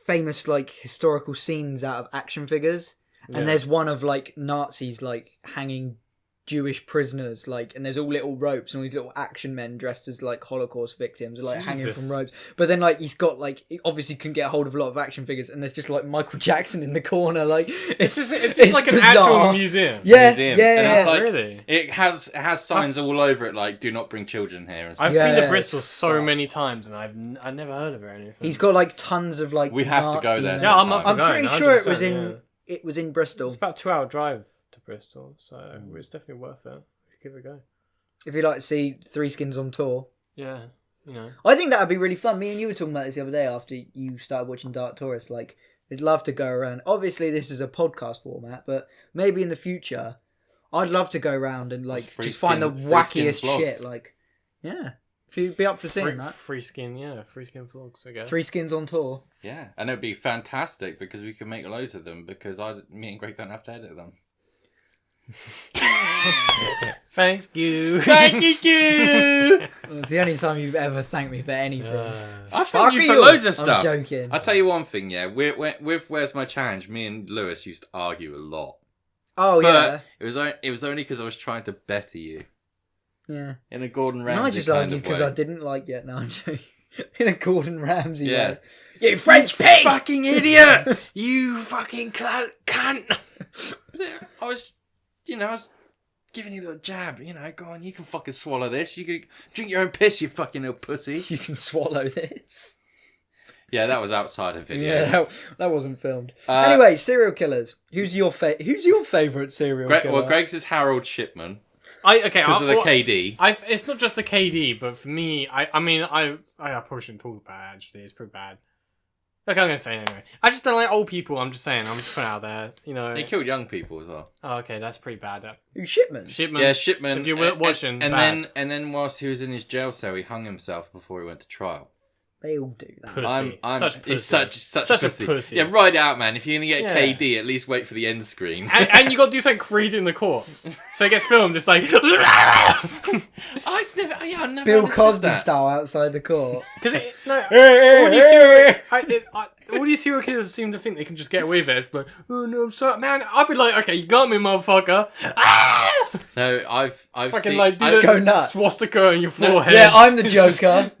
famous like historical scenes out of action figures, Yeah. and there's one of like Nazis like hanging Jewish prisoners, like, and there's all little ropes and all these little action men dressed as like Holocaust victims, like hanging Jesus. from ropes. But then like he's got like he obviously couldn't get a hold of a lot of action figures, and there's just like Michael Jackson in the corner, like It's just like an actual museum. Yeah, Museum. yeah, And yeah. it's like, Really? it has signs all over it like "Do not bring children here." And stuff. I've Yeah, been to yeah, Bristol it's so fucked. many times, and I've never heard of it or anything. He's got like tons of like. We have to go Nazi- there Yeah, I'm up for I'm going. pretty sure it 100%, was in. yeah. It was in Bristol. It's about a 2-hour drive to Bristol, so it's definitely worth it. Give it a go. If you like to see Threeskins on tour, Yeah, you know. I think that would be really fun. Me and you were talking about this the other day after you started watching Dark Tourist. Like, I'd love to go around. Obviously, this is a podcast format, but maybe in the future, I'd love to go around and like Free just find the skin wackiest vlogs. shit. Like, yeah, if you'd be up for seeing Free, that. free skin vlogs, I guess. Threeskins on tour. Yeah, and it'd be fantastic because we can make loads of them because me and Greg don't have to edit them. Thank you. Thank you. It's the only time you've ever thanked me for anything. I Fuck thank you for you. loads of I'm stuff. joking. I'll tell you one thing, yeah. With Where's My Challenge, me and Lewis used to argue a lot. Oh yeah, But it was only because I was trying to better you yeah. in a Gordon Ramsay And I just kind argued of because way. I didn't like it. No, I'm joking. In a Gordon Ramsay Yeah. way. You French pig! fucking idiot! You fucking cunt. I was giving you a little jab. Go on, you can fucking swallow this. You can drink your own piss, you fucking little pussy. You can swallow this. Yeah, that was outside of videos. Yeah, that wasn't filmed. Anyway, serial killers. Who's your favourite serial killer? Well, Greg's is Harold Shipman Okay, because of the KD. It's not just the KD, but for me, I probably shouldn't talk about it, actually. It's pretty bad. Okay, I'm going to say it anyway. I just don't like old people, I'm just saying. I'm just putting it out there, They killed young people as well. Oh, okay, that's pretty bad. Who's Shipman? Shipman. Yeah, Shipman. If you're watching, bad. and then whilst he was in his jail cell, he hung himself before he went to trial. They all do that. Pussy. Such pussy. He's such Such a a pussy. pussy. Yeah, ride it out, man. If you're gonna get Yeah. KD, at least wait for the end screen. and you got to do something crazy in the court. So it gets filmed, just like... I've never Bill understood Cosby that. style outside the court. Because all these serial killers seem to think they can just get away with it. It's like, oh no, I'm sorry, man. I'd be like, okay, you got me, motherfucker. No, I've Fucking seen. like do I'd the go nuts. swastika on your forehead. Yeah, I'm the Joker.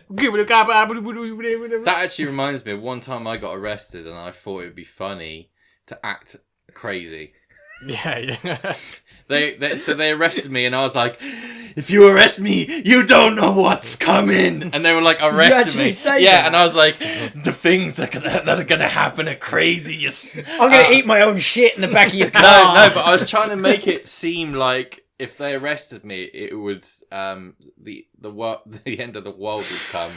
That actually reminds me of one time I got arrested and I thought it would be funny to act crazy. Yeah. So they arrested me and I was like, if you arrest me, you don't know what's coming. And they were like, arrested actually me. say Yeah, that? and I was like, the things that are gonna happen are crazy. I'm going to eat my own shit in the back of your car. No, but I was trying to make it seem like if they arrested me, it would the end of the world would come.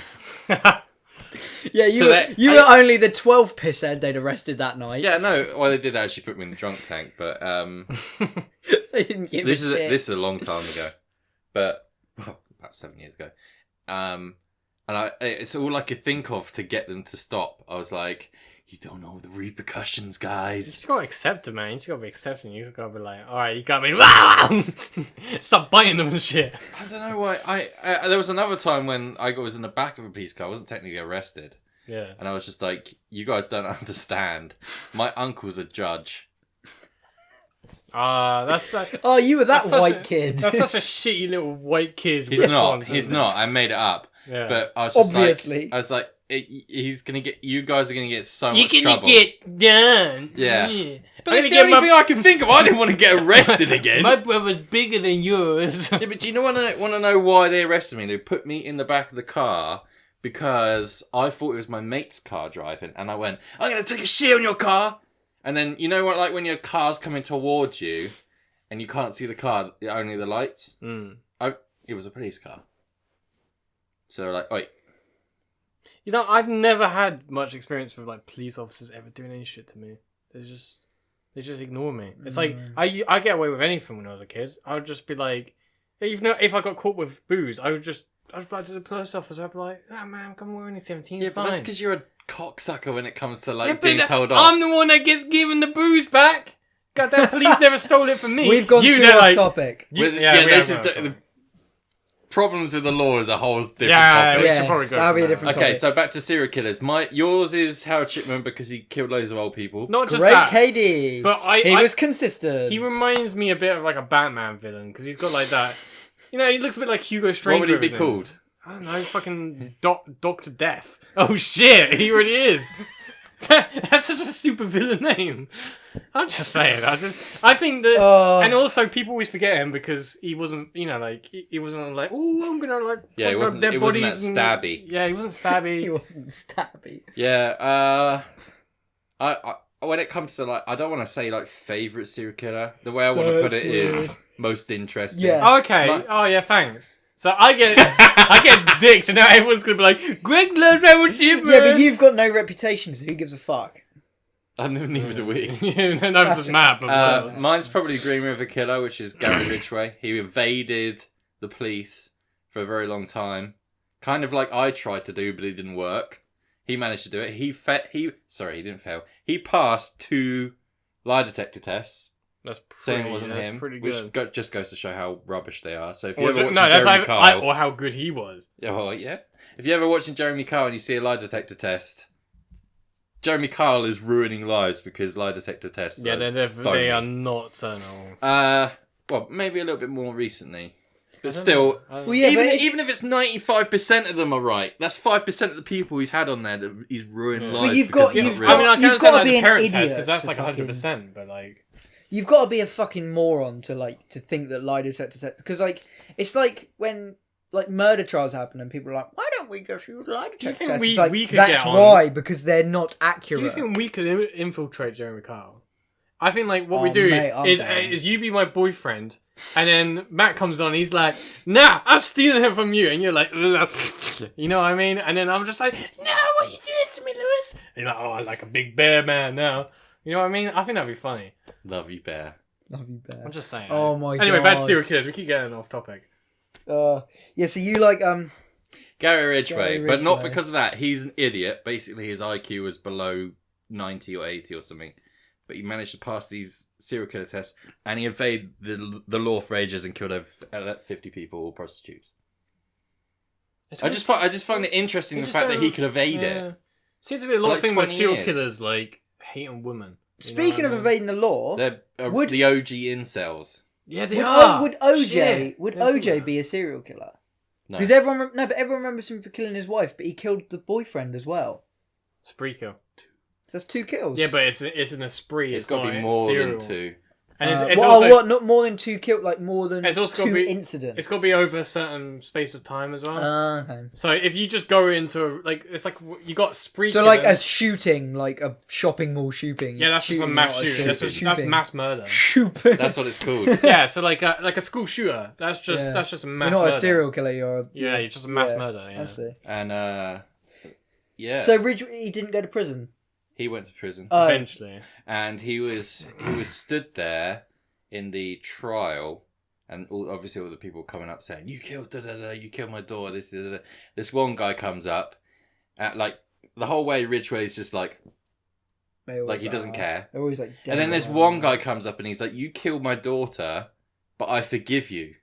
Yeah, you So were, that- you were only the 12th pisshead they'd arrested that night. Yeah, no. Well, they did actually put me in the drunk tank, but They didn't give this a is shit. this is a long time ago, but about 7 years ago. And it's all I could think of to get them to stop. I was like, you don't know the repercussions, You guys. just gotta accept it, man. You just gotta be accepting. You just gotta be like, alright, you got me. Stop biting them and shit. I don't know why. There was another time when I was in the back of a police car. I wasn't technically arrested. Yeah. And I was just like, you guys don't understand. My uncle's a judge. That's like... Oh, you were that That's such white a- kid. That's such a shitty little white kid. He's response, not. He's isn't it? not. I made it up. Yeah. But I was just Obviously. like, I was like, he's gonna get. You guys are gonna get so You're much gonna trouble. get done. Yeah. But I'm that's gonna the get only my- thing I can think of. I didn't want to get arrested again. My brother's bigger than yours. Yeah, but do you want to know why they arrested me? They put me in the back of the car because I thought it was my mate's car driving, and I went, "I'm gonna take a shit on your car." And then you know what, like when your car's coming towards you, and you can't see the car, only the lights. It was a police car. So like, wait, You know, I've never had much experience with like police officers ever doing any shit to me. They just ignore me. It's like I get away with anything when I was a kid. I would just be like, even if I got caught with booze, I would be like to the police officer. I'd be like, "Ah, man, come on, we're only 17. yeah, It's but fine." that's because you're a cocksucker when it comes to like Yeah, but being that- told off. I'm the one that gets given the booze back. Goddamn police never stole it from me. We've gone You too know, off like, topic. With- yeah, we this have is gone problems with the law is a whole different Yeah, topic. we should probably go that'll from be a there. different Okay, topic. so back to serial killers. Yours is Harold Shipman because he killed loads of old people. Not just Great that, KD. but he was consistent. he reminds me a bit of like a Batman villain because he's got like that. You know, he looks a bit like Hugo Strange. What would he be called? I don't know, fucking Doctor Death. Oh shit, he really is. That's such a stupid villain name. I'm just saying. I think that, and also people always forget him because he wasn't, you know, like he wasn't like, oh, I'm gonna like, Yeah, he fuck up wasn't. dead It wasn't that bodies and- stabby. Yeah, he wasn't stabby. He wasn't stabby. Yeah. I when it comes to like, I don't want to say like favorite serial killer. The way I want to put it is most interesting. Yeah. Oh, okay. Oh yeah, thanks. So I get dicked, and now everyone's gonna be like, Greg loves Harold Shipman. Yeah, but you've got no reputation, so who gives a fuck? I neither do we. No, it's just mad, but Mine's probably Green River Killer, which is Gary Ridgway. He evaded the police for a very long time, kind of like I tried to do, but it didn't work. He managed to do it. He didn't fail. He passed 2 lie detector tests, that's saying it wasn't that's him, pretty which good. just goes to show how rubbish they are. So if you Or, ever watch no, that's Jeremy like, Kyle, or how good he was. yeah, if you're ever watching Jeremy Kyle and you see a lie detector test, Jeremy Kyle is ruining lives because lie detector tests. Yeah, they phony. are not certain. Well, maybe a little bit more recently, but still, Well, yeah, even if it's 95% of them are right, that's 5% of the people he's had on there that he's ruined lives. But you've because got- he's you've not got- I mean, I you've can't say gotta like be the an parent test idiot because that's to like fucking- 100%, but like, You've got to be a fucking moron to think that lie detector because it's like when murder trials happen and people are like, why don't we just use lie detector think tests? we- It's like, we could that's get on- why, because they're not accurate. do you think we could infiltrate Jeremy Kyle? I think like what we Oh, do mate, I'm down. is you be my boyfriend, and then Matt comes on, he's like, nah, I'm stealing him from you, and you're like, ugh. You know what I mean? And then I'm just like, no, what are you doing to me, Lewis? And you're like, oh, I like a big bear man now. You know what I mean? I think that'd be funny. Love you, bear. Love you, bear. I'm just saying. Oh my Anyway, back to God. serial killers. We keep getting off topic. Yeah, so you like Gary Ridgway, Gary but not Ridgway. because of that. He's an idiot. Basically, his IQ was below 90 or 80 or something. But he managed to pass these serial killer tests, and he evaded the law for ages and killed over 50 people, all prostitutes. I just find it interesting the fact that he could evade it. Seems to be a For lot like of thing with 20 serial years. killers like hating women. You know speaking what of I mean? evading the law. They're Would- the OG incels. Yeah, they Would, are. would OJ Shit. would Never thought OJ that. be a serial killer? No. Because everyone remembers him for killing his wife, but he killed the boyfriend as well. Spree kill. So that's 2 kills. Yeah, but it's in a spree. It's got to not be a more serial. than 2. And it's what, also what? Not more than 2 killed, like more than It's also 2 gotta be- incidents. it's got to be over a certain space of time as well. Okay. So if you just go into it's like you got spree. So like a killers. shooting, like a shopping mall shooting. Yeah, that's just a shooting mass out shooting. That's shooting. mass murder. Shooting. That's what it's called. Yeah, so like a school shooter. That's just Yeah. that's just a mass. You're not murder. a serial killer. You're a, Yeah, you're just a mass yeah, murder. Yeah. I see. And, yeah. So Ridgway, he didn't go to prison. he went to prison. Eventually. And he was stood there in the trial, and obviously all the people coming up saying, "You killed you killed my daughter." This one guy comes up, like the whole way Ridgway's just like he doesn't care. They're always like. And then this one guy comes up and he's like, "You killed my daughter, but I forgive you.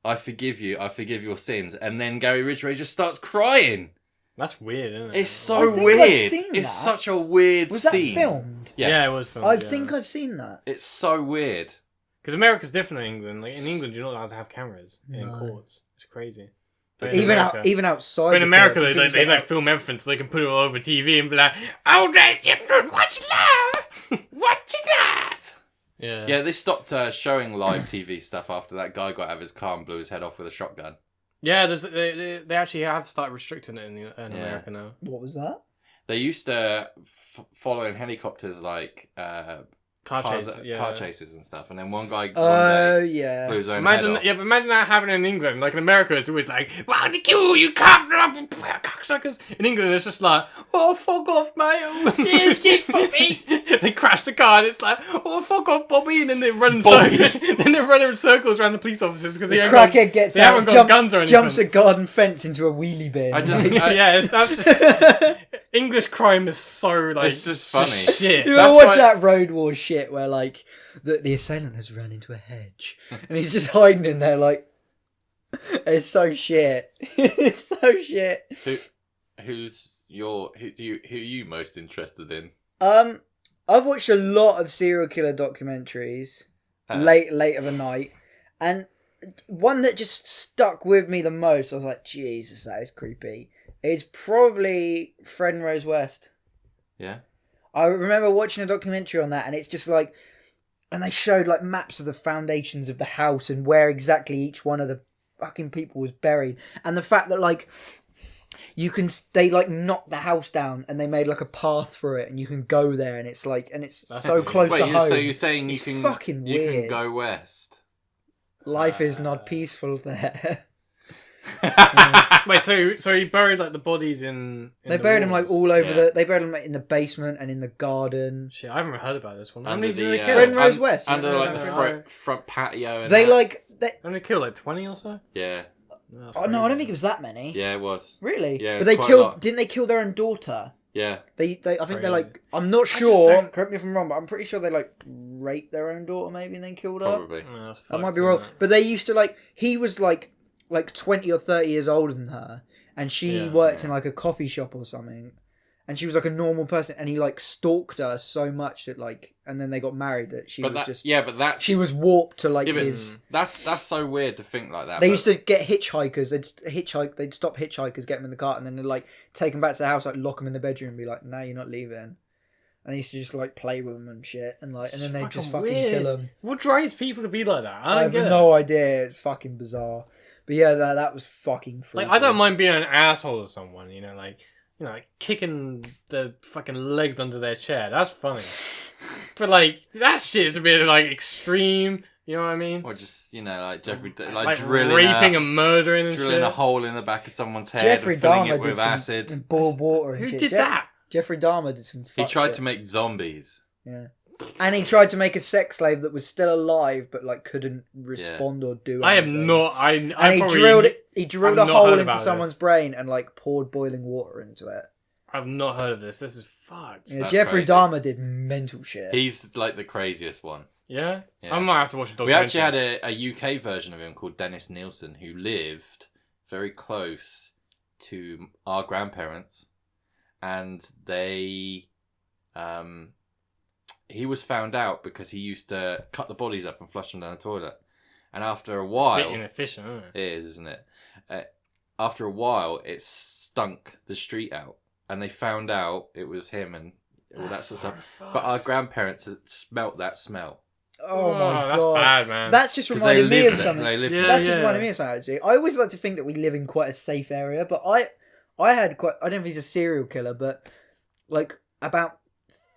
I forgive you. I forgive your sins." And then Gary Ridgway just starts crying. That's weird, isn't it? It's I so think weird. I've seen It's that. such a weird Was that scene. filmed? Yeah. it was filmed. I think I've seen that. It's so weird. Because America's different in England. Like in England, you're not allowed to have cameras in No. courts. It's crazy. But in Even America- even outside. But in the America, court, they things like film everything so they can put it all over TV and be like, "Oh, that's different. What's love? What's love?" Yeah. Yeah, they stopped showing live TV stuff after that guy got out of his car and blew his head off with a shotgun. Yeah. They actually have started restricting it in America now. What was that? They used to follow in helicopters like Car car chases. chases and stuff, and then one guy Oh one day yeah. blew his own Imagine, head off. yeah, but imagine that happening in England. Like in America, it's always like, "Wow, they kill you, cocksuckers!" In England, it's just like, "Oh, fuck off, mate! Fuck me!" They crash the car, and it's like, "Oh, fuck off, Bobby!" And then they run in circles. Then they run in circles around the police officers because The they haven't crackhead gets they out, haven't got guns or anything. jumps a garden fence into a wheelie bin. That's just English crime is so like It's just funny. shit. You That's ever watch why- that Road War shit where like the assailant has run into a hedge and he's just hiding in there like It's so shit. It's so shit. Who are you most interested in? I've watched a lot of serial killer documentaries late of the night, and one that just stuck with me the most, I was like, Jesus, that is creepy, is probably Fred and Rose West. Yeah. I remember watching a documentary on that, and it's just like, and they showed like maps of the foundations of the house and where exactly each one of the fucking people was buried, and the fact that like they like knocked the house down and they made like a path through it, and you can go there, and it's like, and it's so close to home. So you're saying it's fucking you weird. can go west? Life is not peaceful there. Wait, so he buried like the bodies in They buried them like all over Yeah. they buried them like, in the basement and in the garden. Shit, I haven't heard about this one. How Under many did the they kill? Fred and Rose West. under like the No. front patio. And They that. like they. Only killed like 20 or so? Yeah. That's Oh no, I don't crazy. think it was that many. Yeah, it was. Really? Yeah, but it's they quite a killed. lot. Didn't they kill their own daughter? Yeah. I think they're Crazy. like. I'm not just sure. don't- Correct me if I'm wrong, but I'm pretty sure they like raped their own daughter maybe and then killed her. Probably. No, that's I might fucked, be wrong, isn't it? but they used to like. He was like 20 or 30 years older than her, and she Yeah. worked in like a coffee shop or something, and she was like a normal person, and he like stalked her so much that like, and then they got married that she But was that, just. yeah, but that's She was warped to like yeah, but his. that's so weird to think like that. They but- used to get hitchhikers. They'd stop hitchhikers, get them in the car, and then they'd like take them back to the house, like lock them in the bedroom, and be like, "No, you're not leaving." And they used to just like play with them and shit, and like, and then they just fucking weird. kill them. What drives people to be like that? I I don't have get it. no idea. It's fucking bizarre. But yeah, that was fucking freaky. Like, I don't mind being an asshole to someone, like kicking the fucking legs under their chair. That's funny. But like that shit is a bit like extreme. You know what I mean? Or just like Jeffrey, Like drilling raping and murdering and drilling shit. a hole in the back of someone's head Jeffrey and filling Dahmer it did with some acid. boiled water and Who shit. did that? Jeffrey Dahmer did some. He fuck tried shit. to make zombies. Yeah. And he tried to make a sex slave that was still alive, but like couldn't respond or do anything. I have not. And I he probably, drilled I've a not hole heard into about someone's this. brain and like poured boiling water into it. I've not heard of this. This is fucked. Yeah, That's Jeffrey crazy. Dahmer did mental shit. He's like the craziest one. Yeah? Yeah. I might have to watch a We documentary. actually had a UK version of him called Dennis Nielsen, who lived very close to our grandparents, and they, he was found out because he used to cut the bodies up and flush them down the toilet, and after a It's a while, bit inefficient, isn't it? it is, isn't it? After a while, it stunk the street out, and they found out it was him and all that sort of stuff. But our grandparents had smelt that smell. Oh my that's god, bad, man. That's just 'Cause they reminded me live of there. something. They live Yeah, there. That's just reminded me of something. Actually, I always like to think that we live in quite a safe area, but I had quite. I don't know if he's a serial killer, but like about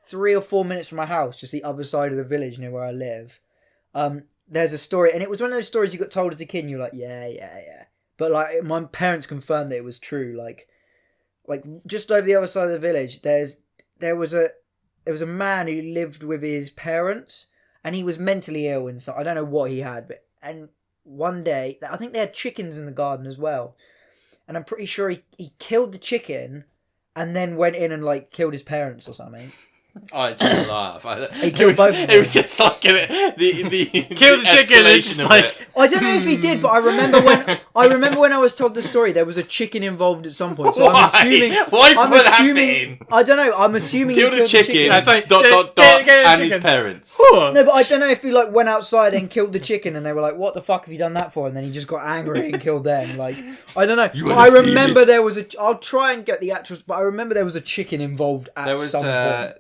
3 or 4 minutes from my house, just the other side of the village near where I live. There's a story, and it was one of those stories you got told as a kid, and you're like, yeah. But like my parents confirmed that it was true. Like just over the other side of the village, there was a man who lived with his parents, and he was mentally ill, and so I don't know what he had, and one day I think they had chickens in the garden as well, and I'm pretty sure he killed the chicken, and then went in and like killed his parents or something. I just laugh. He killed both of It them. was just like the Kill the chicken, it's just escalation of like- it. I don't know if he did, but I remember when I was told the story, there was a chicken involved at some point. So Why? I'm assuming. Why I'm put that assuming. in? I don't know. I'm assuming Killed he a killed chicken. the chicken. That's like, dot get and a his chicken. parents. Whew. No, but I don't know if he like went outside and killed the chicken, and they were like, "What the fuck have you done that for?" And then he just got angry and killed them. Like, I don't know. You But wanna I feed remember it. there was a. I'll try and get the actual. But I remember there was a chicken involved at There was some point.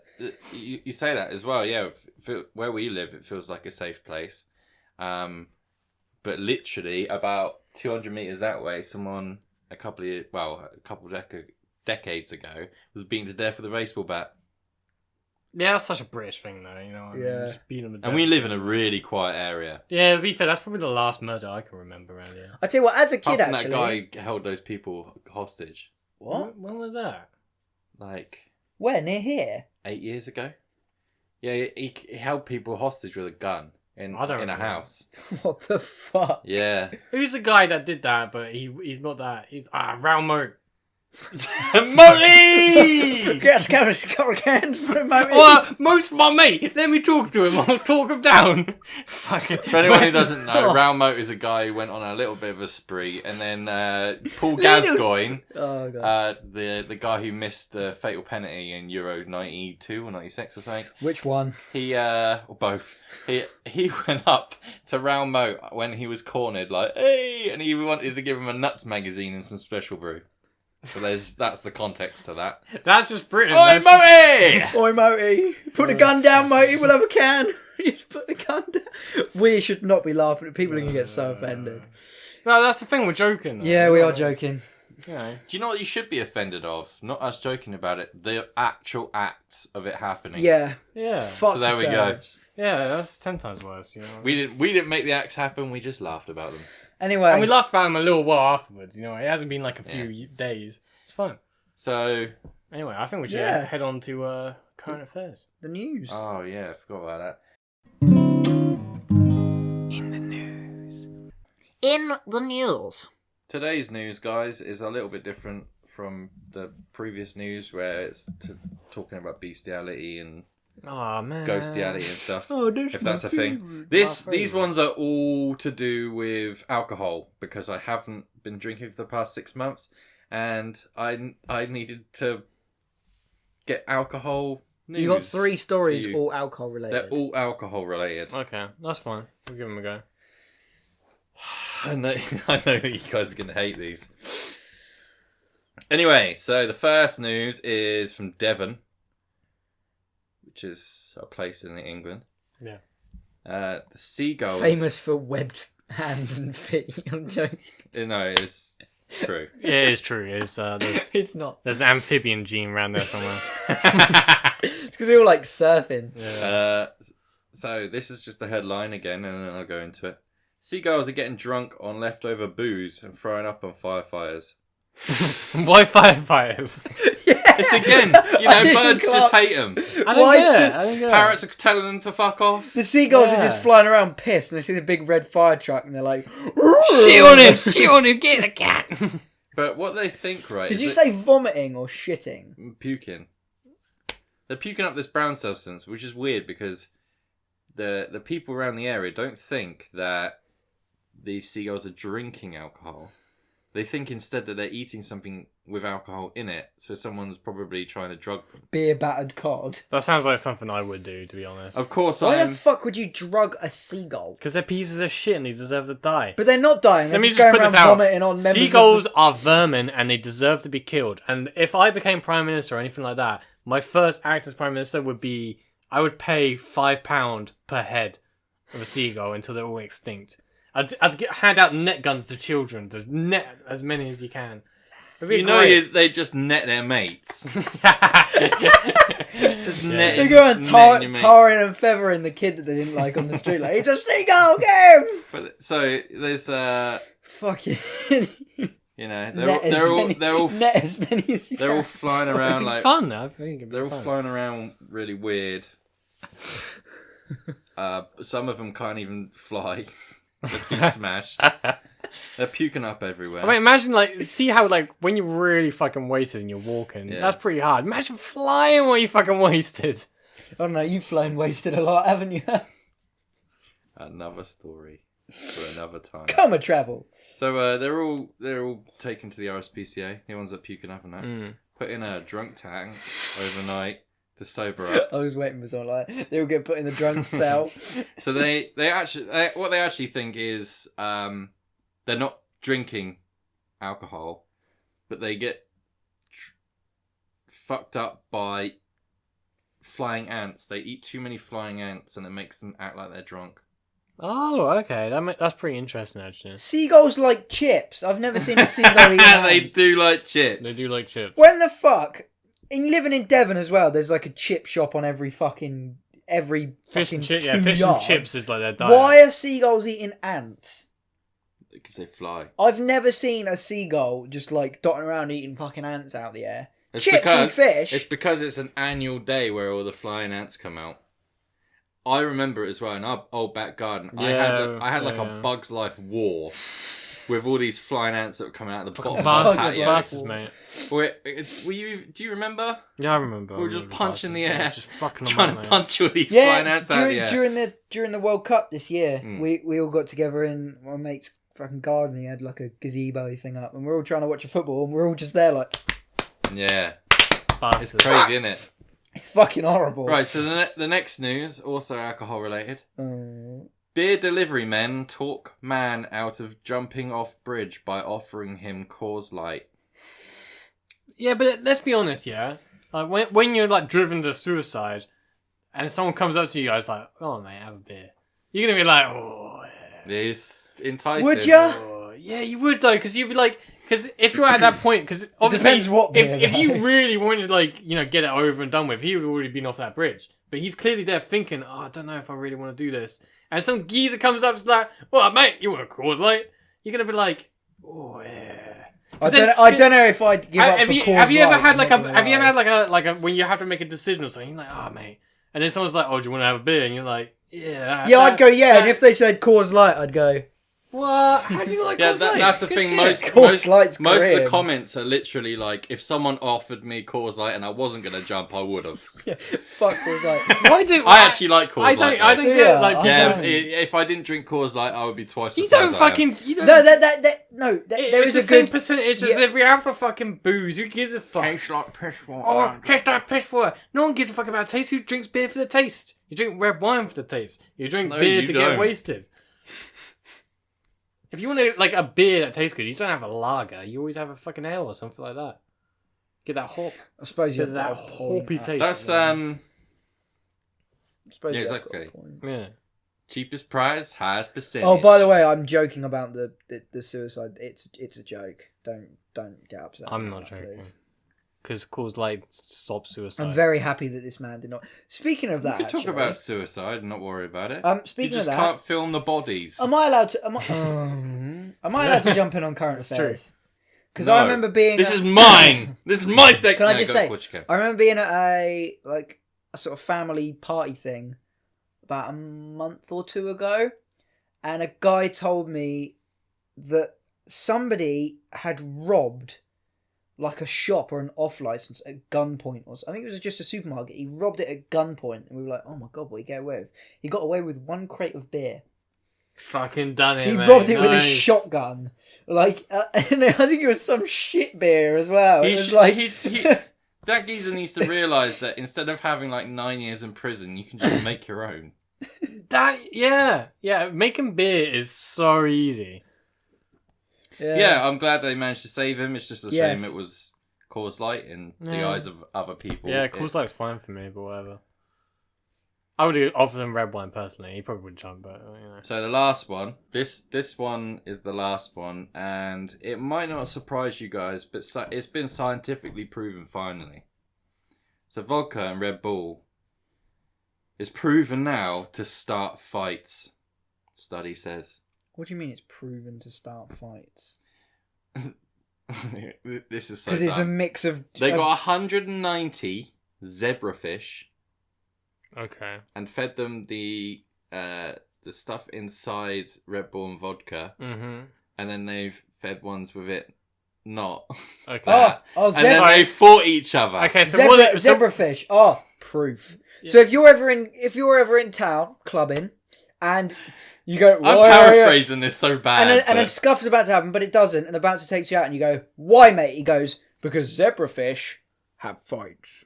you say that as well, yeah. Where we live, it feels like a safe place, but literally about 200 meters that way, someone a couple decades ago was beaten to death with a baseball bat. Yeah, that's such a British thing, though. You know what I mean? Yeah. Just beat them to And death. we live in a really quiet area. Yeah, to be fair, that's probably the last murder I can remember around here. I tell you what, as a Apart kid, from actually. that guy held those people hostage, What? When was that? like Where near here? 8 years ago. Yeah, he held people hostage with a gun in I don't a remember. house. What the fuck? Yeah. Who's the guy that did that? But he's not that. He's Ralmo. Moti! Get a couple of cans for a moment. Mote's my mate. Let me talk to him. I'll talk him down. Fucking. For anyone who doesn't know, Raoul Moat is a guy who went on a little bit of a spree, and then Paul Gascoigne, Oh god. the guy who missed the fatal penalty in Euro 92 or 96 or something. Which one? He or both. He went up to Raoul Moat when he was cornered, like, hey, and he wanted to give him a Nuts magazine and some special brew. So that's the context to that. That's just Britain. Oi, Moty! Oi, Moti! Put the gun down, Moti. We'll have a can. Just put the gun down. We should not be laughing. People are going to get so offended. No, that's the thing. We're joking. Though. Yeah, we are joking. Yeah. Do you know what you should be offended of? Not us joking about it. The actual acts of it happening. Yeah. Yeah. Fuck So there we go. yourselves. Yeah, that's 10 times worse. You know. We didn't make the acts happen. We just laughed about them. Anyway. And we laughed about him a little while afterwards. You know, it hasn't been like a few days. It's fun. So. Anyway, I think we should head on to current affairs. The news. Oh yeah, I forgot about that. In the news. Today's news, guys, is a little bit different from the previous news, where it's talking about bestiality and Oh man. ghostiality and stuff. Oh, If that's a thing. These ones are all to do with alcohol, because I haven't been drinking for the past 6 months, and I needed to get alcohol news. You got 3 stories, for you. all alcohol related. They're all alcohol related. Okay, that's fine. We'll give them a go. I know that you guys are going to hate these. Anyway, so the first news is from Devon, which is a place in England. Yeah. The seagulls... Famous for webbed hands and feet. I'm joking. No, it's true. It is true. It's It's not. there's an amphibian gene around there somewhere. It's because they're all like surfing. Yeah. So this is just the headline again, and then I'll go into it. Seagulls are getting drunk on leftover booze and throwing up on firefighters. Why firefighters? It's again, birds just hate them. I don't get it. Parrots are telling them to fuck off. The seagulls are Yeah. just flying around pissed, and they see the big red fire truck, and they're like, Shit on him! Shit on him! Get the cat! But what they think, right? Did is you that- say vomiting or shitting? puking? They're puking up this brown substance, which is weird because the people around the area don't think that these seagulls are drinking alcohol. They think instead that they're eating something with alcohol in it, so someone's probably trying to drug them. Beer battered cod. That sounds like something I would do, to be honest. Of course, Why the fuck would you drug a seagull? Because they're pieces of shit and they deserve to die. But they're not dying. They're Let me just just going put this around out. vomiting on members Seagulls of are vermin and they deserve to be killed. And if I became Prime Minister or anything like that, my first act as Prime Minister would be I would pay £5 per head of a seagull until they're all extinct. I'd hand out net guns to children to net as many as you can. they just net their mates. Just net. They go around tarring and feathering the kid that they didn't like on the street. Like, it's a seagull, get him! But so there's Fucking. they're all net as many as you they're can. all flying around like fun. I think it'd be they're all fun. flying around really weird. Some of them can't even fly. They're too smashed. They're puking up everywhere. I mean, imagine see how when you're really fucking wasted and you're walking. Yeah. That's pretty hard. Imagine flying while you fucking wasted. I don't know, you've flown wasted a lot, haven't you? Another story for another time. Come travel. So they're all taken to the RSPCA. The ones that puking up and that. Mm. Put in a drunk tank overnight to sober up. I was waiting for something like that. They all get put in the drunk cell. So they actually think is they're not drinking alcohol, but they get fucked up by flying ants. They eat too many flying ants, and it makes them act like they're drunk. Oh, okay. That's pretty interesting, actually. Seagulls like chips. I've never seen a seagull eat an They ant. do like chips. They do like chips. When the fuck? And living in Devon as well, there's like a chip shop on every Fish fucking and chips. Yeah, 2 fish yards. and chips is like their diet. Why are seagulls eating ants? Because they fly. I've never seen a seagull just like dotting around eating fucking ants out the air. It's Chips and fish. It's because it's an annual day where all the flying ants come out. I remember it as well in our old back garden. I had like a Bug's Life war with all these flying ants that were coming out of the bottom of the patio. Bastards, mate. Were you? Do you remember? Yeah, I remember. We were just punching the air, just fucking them trying up, to mate. punch all these flying ants out of the air. during the World Cup this year, we all got together in my mate's fucking garden. He had like a gazebo thing up, and we're all trying to watch a football, and we're all just there like, Yeah, Bastards. it's crazy, isn't it? fucking horrible. Right, so the next news, also alcohol related. Oh. Beer delivery men talk man out of jumping off bridge by offering him Coors Light. Yeah, but let's be honest, yeah. Like when you're like driven to suicide, and someone comes up to you guys like, "Oh mate, have a beer," you're gonna be like, "Oh, yeah." It's enticing. Would ya? Oh, yeah, you would though, because you'd be like, because if you're at that point, because obviously, depends what beer, if you though. really wanted to like get it over and done with, he would have already been off that bridge. But he's clearly there thinking, "Oh, I don't know if I really want to do this." And some geezer comes up and is like, "Well, mate, you want a Coors Light?" You're gonna be like, "Oh yeah." I don't know if I'd give up for Coors Have you ever Light, had I'm like not a? gonna Have you ever lie. had like a when you have to make a decision or something? You're like, "Oh mate," and then someone's like, "Oh, do you want to have a beer?" And you're like, "Yeah." I'd go, yeah, and if they said Coors Light, I'd go, What? How do you like? Yeah, Coors Light? that's the Good thing. shit. Coors Light's Most of the grim. comments are literally like, if someone offered me Coors Light and I wasn't going to jump, I would have. yeah, fuck Coors Light. Why do I actually like Coors I Light. don't. I don't Do get ya? like. I Yeah, don't. if I didn't drink Coors Light, I would be twice the You size don't I am. fucking. You don't. No, there it's is the a same good. percentage as Yeah. every other fucking booze. Who gives a fuck? like piss water. Oh, taste like piss water. No one gives a fuck about taste. Who drinks beer for the taste? You drink red wine for the taste. You drink No, beer you to don't. get wasted. If you want like a beer that tastes good, you don't have a lager. You always have a fucking ale or something like that. Get that hop, I suppose you bit have of that got a point. hoppy taste. That's I suppose yeah, you have got exactly. a point. Yeah. cheapest price, highest percentage. Oh, by the way, I'm joking about the suicide. It's a joke. Don't get upset. I'm about not that, joking. please. Because Coors Light stops suicide. I'm very happy that this man did not. Speaking of we that, could talk actually, about suicide and not worry about it. You speaking just of that, can't film the bodies. am I allowed to? Am I allowed to jump in on current true. affairs? Because No. I remember being. This is mine. This is my section. Can I just say? What you can. I remember being at a sort of family party thing about a month or two ago, and a guy told me that somebody had robbed like a shop or an off license at gunpoint, or I think it was just a supermarket. He robbed it at gunpoint, and we were like, "Oh my god, what did he get away with?" He got away with one crate of beer. Fucking done it, He mate. robbed it with his Nice. shotgun, like, and I think it was some shit beer as well. He It was should- like, that geezer needs to realise that instead of having like 9 years in prison, you can just make your own. Yeah. Making beer is so easy. Yeah, I'm glad they managed to save him. It's just a Yes. shame it was Coors Light in the Yeah. eyes of other people. Yeah, Coors Light's fine for me, but whatever. I would offer them red wine personally. He probably would jump, but you know. So the last one, this one is the last one, and it might not surprise you guys, but it's been scientifically proven finally. So vodka and Red Bull is proven now to start fights. Study says. what do you mean it's proven to start fights? This is so Because it's a dumb. mix of. They got 190 zebrafish Okay. and fed them the stuff inside Red Bull and vodka, Mm-hmm. and then they've fed ones with it not. Okay. Oh, And then zebra, they fought each other. Okay, so zebra, zebrafish. Oh, proof. Yeah. So if you're ever in town clubbing, and you go, I'm "Why are you-" paraphrasing this so bad. and a but- scuff's about to happen, but it doesn't, and the bouncer takes you out, and you go, "Why, mate?" He goes, "Because zebrafish have fights."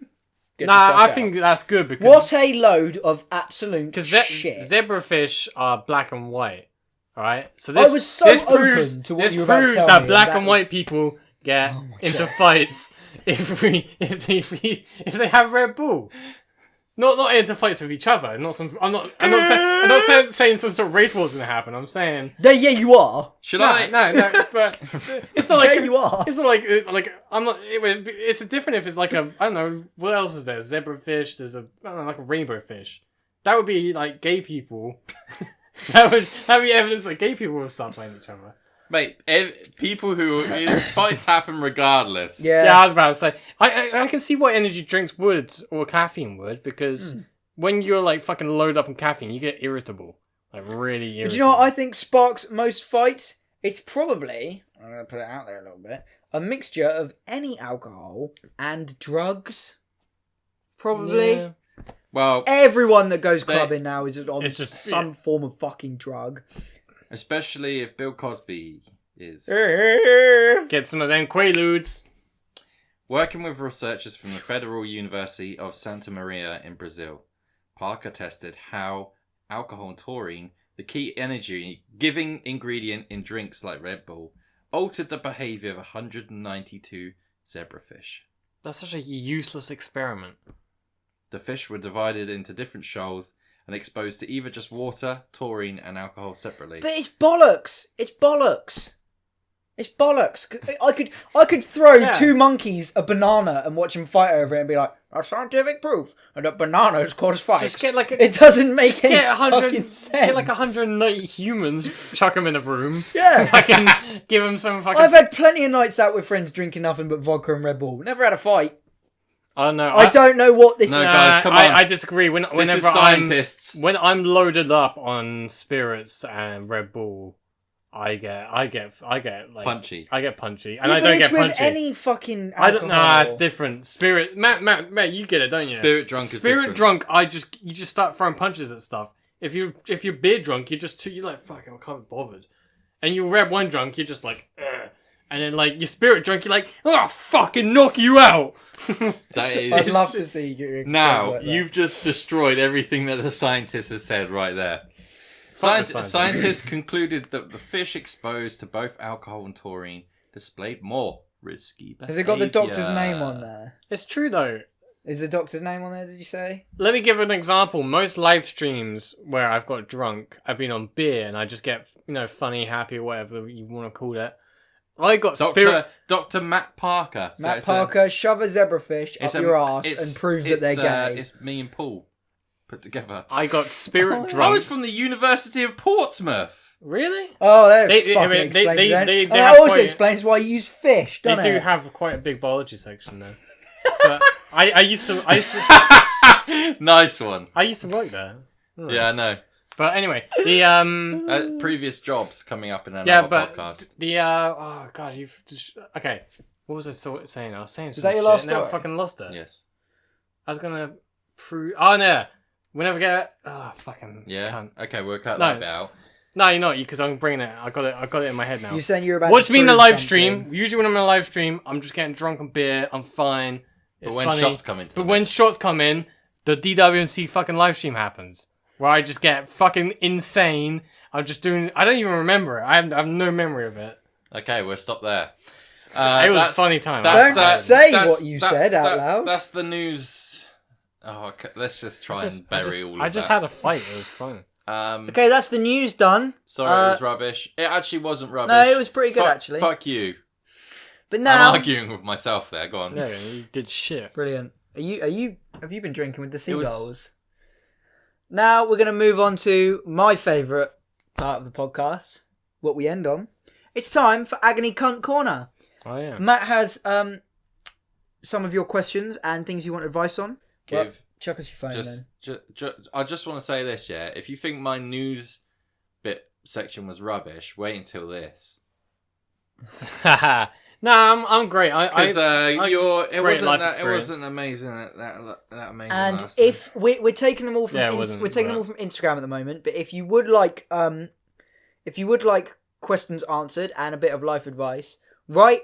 Get the Nah, fuck I out. think that's good because What a load of absolute because shit. zebrafish are black and white. All right, so I was so this open proves to what this you were about to proves tell that me, black and and that white people get Oh my into God. fights if they have Red Bull. Not into fights with each other. I'm not saying some sort of race war's gonna happen. I'm saying Yeah, you are. Should no, I? no, but it's not like Yeah, you are. It's not like I'm not. It's different if it's like a I don't know what else is there. Zebrafish. There's a I don't know like a rainbow fish. That would be like gay people. that would be evidence that gay people will start playing each other. Mate, people who fights happen regardless. Yeah. Yeah, I was about to say. I can see why energy drinks would or caffeine would because when you're like fucking loaded up on caffeine, you get irritable, like really irritable. But do you know what I think sparks most fights? It's probably, I'm going to put it out there a little bit, a mixture of any alcohol and drugs. Probably. Yeah. Well, Everyone that goes clubbing now is on It's just- some form of fucking drug. especially if Bill Cosby is Get some of them Quaaludes. working with researchers from the Federal University of Santa Maria in Brazil. Parker tested how alcohol and taurine, the key energy-giving ingredient in drinks like Red Bull, altered the behavior of 192 zebrafish. That's such a useless experiment. The fish were divided into different shoals and exposed to either just water, taurine, and alcohol separately. But it's bollocks. It's bollocks. It's bollocks. I could throw two monkeys a banana and watch them fight over it and be like, "That's scientific proof and that bananas cause fights." Just get like it doesn't make any get 100, fucking sense. get like 190 humans, chuck them in a room. Yeah. Fucking give them some fucking. I've had plenty of nights out with friends drinking nothing but vodka and Red Bull. Never had a fight. I don't know. I don't know what this No, is. guys, come on. I disagree. Whenever This is scientists. when I'm loaded up on spirits and Red Bull, I get like Punchy. I get punchy, and Yeah, I but don't it's get with punchy. any fucking alcohol. I don't know. It's different. Spirit, Matt, you get it, don't you? Spirit drunk is Spirit different. drunk. You just start throwing punches at stuff. If you're beer drunk, you're like fucking I can't be bothered, and you Red Wine drunk, you're just like, ugh. And then like your spirit drunk, you're like, oh, I'll fucking knock you out. That is... I'd love to see you. Now, like that. you've just destroyed everything that the scientists have said right there. Fuck the scientists. Scientists concluded that the fish exposed to both alcohol and taurine displayed more risky behavior. Has it got the doctor's name on there? It's true though. Is the doctor's name on there, did you say? Let me give an example. Most live streams where I've got drunk, I've been on beer and I just get, funny, happy, whatever you want to call it. I got spirit. Dr. Matt Parker. So Matt it's Parker, shove a zebrafish up your ass and prove that they're gay. It's me and Paul put together. I got spirit I drunk. was from the University of Portsmouth. Really? Oh, that They- fucking I mean, they- explains they- it. they And have that also quite- explains why you use fish, They doesn't do it? have quite a big biology section though. But I used to Nice one. I used to work there. Yeah, I know. But anyway, the Previous jobs coming up in another yeah, but podcast. the oh god, you've just okay. What was I saying? I was saying some that your shit, last and now I story? fucking lost it. Yes. I was gonna prove. Oh no, whenever we get fucking Yeah. cunt. Okay, we'll cut No. that bit out. No, you're not, because I'm bringing it. I got it in my head now. You're saying you're about Watch to me in the prove live something. stream. Usually when I'm in a live stream, I'm just getting drunk on beer. I'm fine. But It's when funny. shots come into But the when mix. shots come in, the DWMC fucking live stream happens. Where I just get fucking insane. I'm just doing... I don't even remember it. I have no memory of it. Okay, we'll stop there. It was a funny time. Don't say what you said out loud. That's the news. Oh, okay, let's just try and bury all of that. I just had a fight. It was fun. Okay, that's the news done. Sorry, it was rubbish. It actually wasn't rubbish. No, it was pretty good, actually. Fuck you. But now... I'm arguing with myself there. Go on. Yeah, you did shit. Brilliant. Have you been drinking with the seagulls? Now we're going to move on to my favourite part of the podcast, what we end on. It's time for Agony Cunt Corner. Oh, yeah. Matt has some of your questions and things you want advice on. Well, chuck us your phone then. I just want to say this, yeah. If you think my news bit section was rubbish, wait until this. No, I'm great. Because it great life experience. wasn't amazing that amazing. And last time. if we're taking them all from Yeah, it wasn't, we're taking them all from Instagram at the moment, but if you would like questions answered and a bit of life advice, you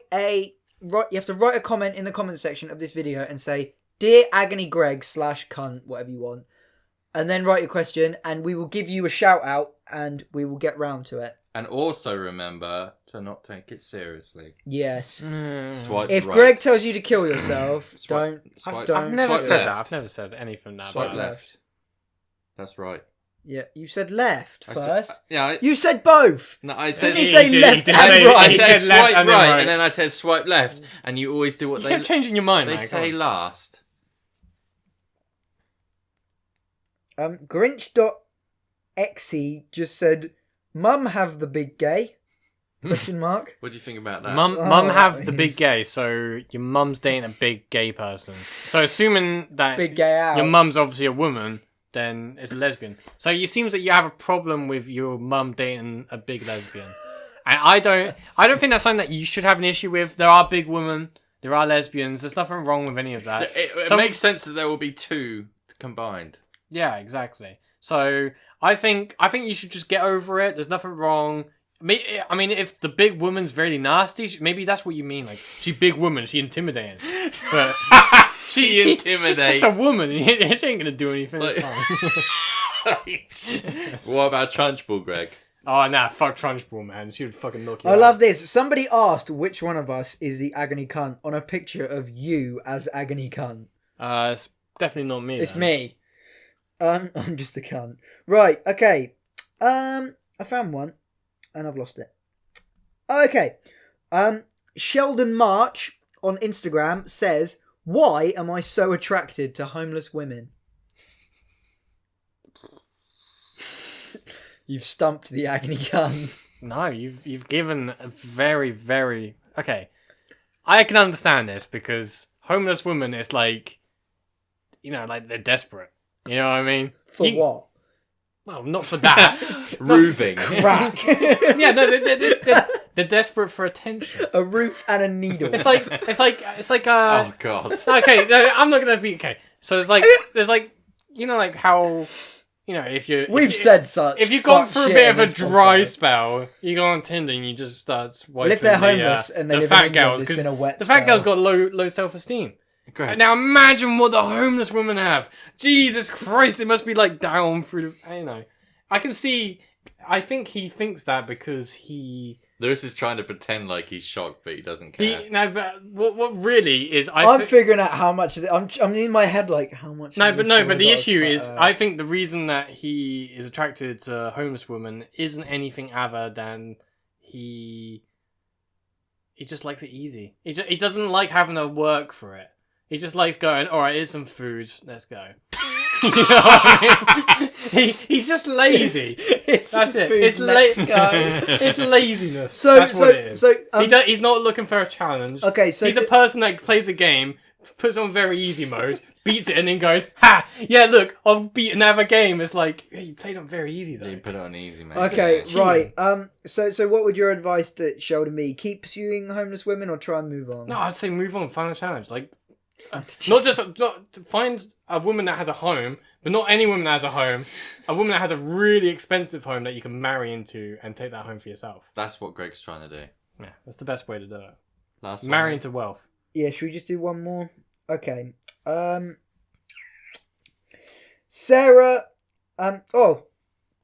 have to write a comment in the comment section of this video and say Dear Agony Greg /cunt, whatever you want, and then write your question and we will give you a shout out and we will get round to it. And also remember to not take it seriously. Yes. Swipe If right. Greg tells you to kill yourself, don't. I've never swipe said left. that. I've never said anything that Swipe about left. That's right. Yeah, you said left first. You said both. No, I said Didn't you say left and I right? said He said left swipe and then right, right. and then I said swipe left, and you always do what You they kept changing your mind. they mate, say come on. last. Grinch.exe just said, "Mum have the big gay?" Question mark. What do you think about that? Mum Oh, have the he's- big gay, so your mum's dating a big gay person. So assuming that Big gay out. your mum's obviously a woman, then it's a lesbian. So it seems that you have a problem with your mum dating a big lesbian. And I don't think that's something that you should have an issue with. There are big women. There are lesbians. There's nothing wrong with any of that. It makes sense that there will be two combined. Yeah, exactly. So I think you should just get over it. There's nothing wrong. I mean, if the big woman's very nasty, maybe that's what you mean. Like, she's big woman, she intimidating. But She intimidates. She's just a woman. She ain't gonna do anything. Like- It's fine. What about Trunchbull, Greg? Oh, nah, fuck Trunchbull, man. She would fucking knock you I out. love this. Somebody asked which one of us is the agony cunt on a picture of you as agony cunt. It's definitely not me. It's then. me. I'm just a cunt. Right, okay. I found one and I've lost it. Okay. Sheldon March on Instagram says, "Why am I so attracted to homeless women?" You've stumped the agony cunt. No, you've given a very, very... Okay. I can understand this because homeless women is like... You know, like they're desperate. You know what I mean? For what? Well, not for that. Roofing. Crack. Yeah, no, they're desperate for attention. A roof and a needle. It's like Oh, God. okay, no, I'm not gonna be okay. So there's like you know, like how, you know, if We've said such. if you've gone fuck through a shit bit in of a this dry podcast. spell, you go on Tinder and you just start swiping. Well, if they're homeless and they the live fat in England, girls, it's 'cause been a wet the fat spell. girls got low self-esteem. Great. Now imagine what the homeless women have. Jesus Christ, it must be like down through the. I don't know. I can see. I think he thinks that because he. Lewis is trying to pretend like he's shocked, but he doesn't care. No, but what really is I'm figuring out how much. I'm in my head like how much. But the got issue but, is, I think the reason that he is attracted to homeless women isn't anything other than he just likes it easy. He doesn't like having to work for it. He just likes going, all right, here's some food, let's go. You know what I mean? He's just lazy. It's That's it. food, It's let's go. It's laziness. So- That's what so- it is. so, He's not looking for a challenge. Okay, so he's a person that plays a game, puts on very easy mode, beats it, and then goes, "Ha! Yeah, look, I've beaten another game." It's like, hey, you played on very easy though. You put it on easy, man. Okay, cheating. right. So what would your advice to Sheldon be? Keep pursuing homeless women or try and move on? No, I'd say move on, find a challenge. Like, not find a woman that has a home, but not any woman that has a home. A woman that has a really expensive home that you can marry into and take that home for yourself. That's what Greg's trying to do. Yeah, that's the best way to do it. Last Marry one. into wealth. Yeah, should we just do one more? Okay. Sarah.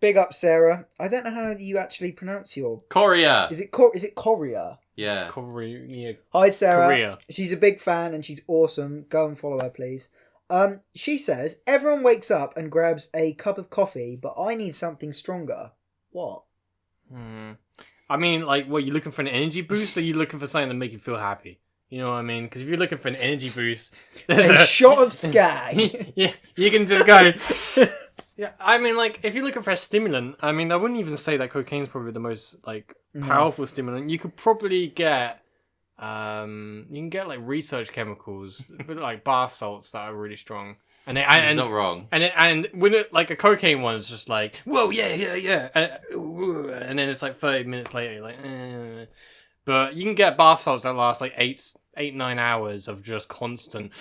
Big up, Sarah. I don't know how you actually pronounce your. Korea. Is it Korea? Yeah. Korea. Hi, Sarah. Korea. She's a big fan and she's awesome. Go and follow her, please. She says everyone wakes up and grabs a cup of coffee, but I need something stronger. What? I mean, like, what, you looking for an energy boost, or you looking for something to make you feel happy? You know what I mean? Because if you're looking for an energy boost, there's A shot of skag. yeah, you can just go. Yeah, I mean, like, if you're looking for a stimulant, I mean, I wouldn't even say that cocaine's probably the most, like, powerful stimulant. You could probably get, like research chemicals, like bath salts that are really strong. And He's not wrong. And when it, like a cocaine one is just like, whoa, yeah, and then it's like 30 minutes later, you're like, But you can get bath salts that last like 8-9 hours of just constant.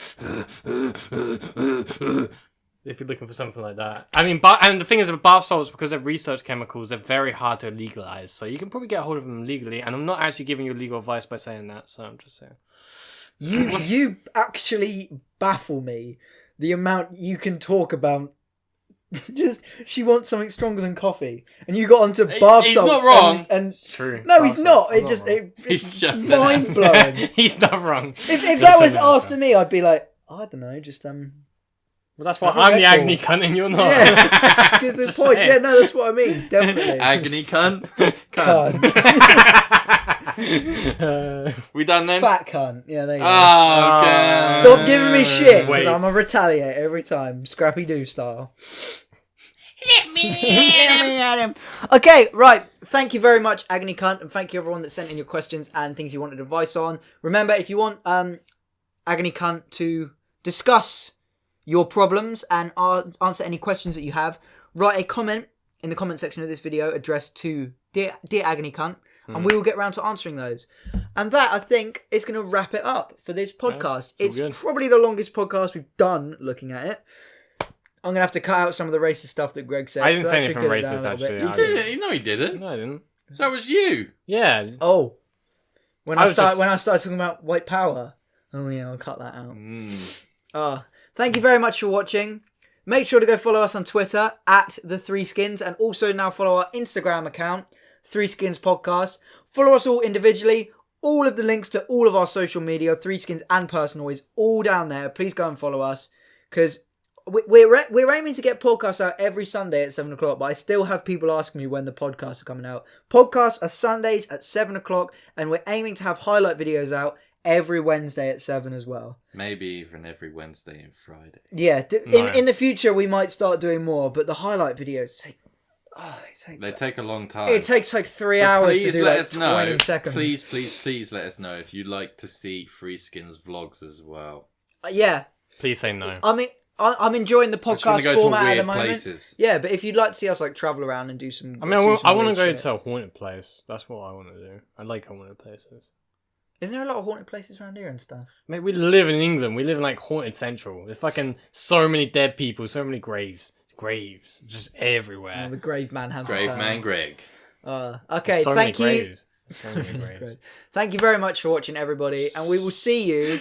If you're looking for something like that. I mean, and the thing is with bath salts, because they're research chemicals, they're very hard to legalize. So you can probably get a hold of them legally. And I'm not actually giving you legal advice by saying that. So I'm just saying. You actually baffle me. The amount you can talk about. Just she wants something stronger than coffee, and you got onto bath He's salts. not wrong. And It's true. no, Bath he's salts, not. I'm It just wrong. He's just mind blowing. He's not wrong. If that was asked to me, I'd be like, I don't know, just Well, that's why I think I'm the that's agony cunt and you're not. yeah. Because the Just point. saying. Yeah, no, that's what I mean. Definitely. Agony cunt. Cunt. We done then? Fat cunt. Yeah, there you go. Oh, okay. Stop giving me shit, because Wait. I'm a retaliate every time, Scrappy Doo style. Let me at him. Okay, right. Thank you very much, Agony Cunt, and thank you everyone that sent in your questions and things you wanted advice on. Remember, if you want Agony Cunt to discuss your problems and answer any questions that you have, write a comment in the comment section of this video addressed to Dear Agony Cunt. and we will get around to answering those. And that, I think, is going to wrap it up for this podcast. Yeah, it's good. probably the longest podcast we've done looking at it. I'm going to have to cut out some of the racist stuff that Greg said. I didn't so say that should anything get it down racist, a little bit. actually. You You did. didn't. No, he didn't. No, I didn't. That was you. Yeah. Oh. When I I was started just- talking about white power. Oh yeah, I'll cut that out. Thank you very much for watching. Make sure to go follow us on Twitter at the Threeskins, and also now follow our Instagram account, Threeskins Podcast. Follow us all individually. All of the links to all of our social media, Threeskins and personal, is all down there. Please go and follow us, because we're aiming to get podcasts out every Sunday at 7 o'clock, but I still have people asking me when the podcasts are coming out. Podcasts are Sundays at 7 o'clock, and we're aiming to have highlight videos out every Wednesday at 7 as well. Maybe even every Wednesday and Friday. Yeah, in the future we might start doing more, but the highlight videos take... They take a long time. It takes like 3 But hours please to do let like us 20 know. seconds. Please let us know if you'd like to see Threeskins vlogs as well. Yeah. Please say no. I mean, I'm enjoying the I just want podcast to go to format at the weird moment. places. Yeah, but if you'd like to see us like travel around and do some... I mean, do some I want to weird go shit. to a haunted place. That's what I want to do. I like haunted places. Isn't there a lot of haunted places around here and stuff? Mate, we live in England. We live in like haunted central. There's fucking so many dead people, so many graves. Graves. Just everywhere. Oh, the grave man has Grave returned. man Greg. Okay, so thank many you. graves. So many graves. Great. Thank you very much for watching, everybody, and we will see you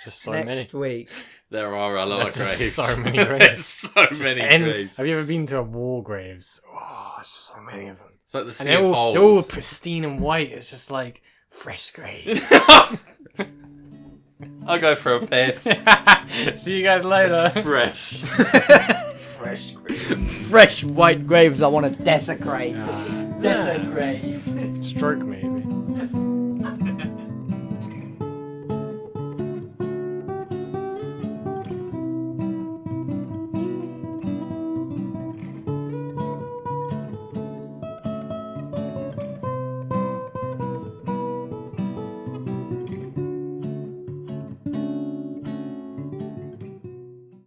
Just so next many. week. There are a lot of There's graves. just so many There's graves. so many graves. Have you ever been to a war graves? Oh, there's just so many of them. It's like the And sea they're of all holes. pristine and white. It's just like fresh graves. I'll go for a piss. See you guys later. Fresh. Fresh graves. Fresh white graves I want to desecrate. Desecrate. Stroke maybe.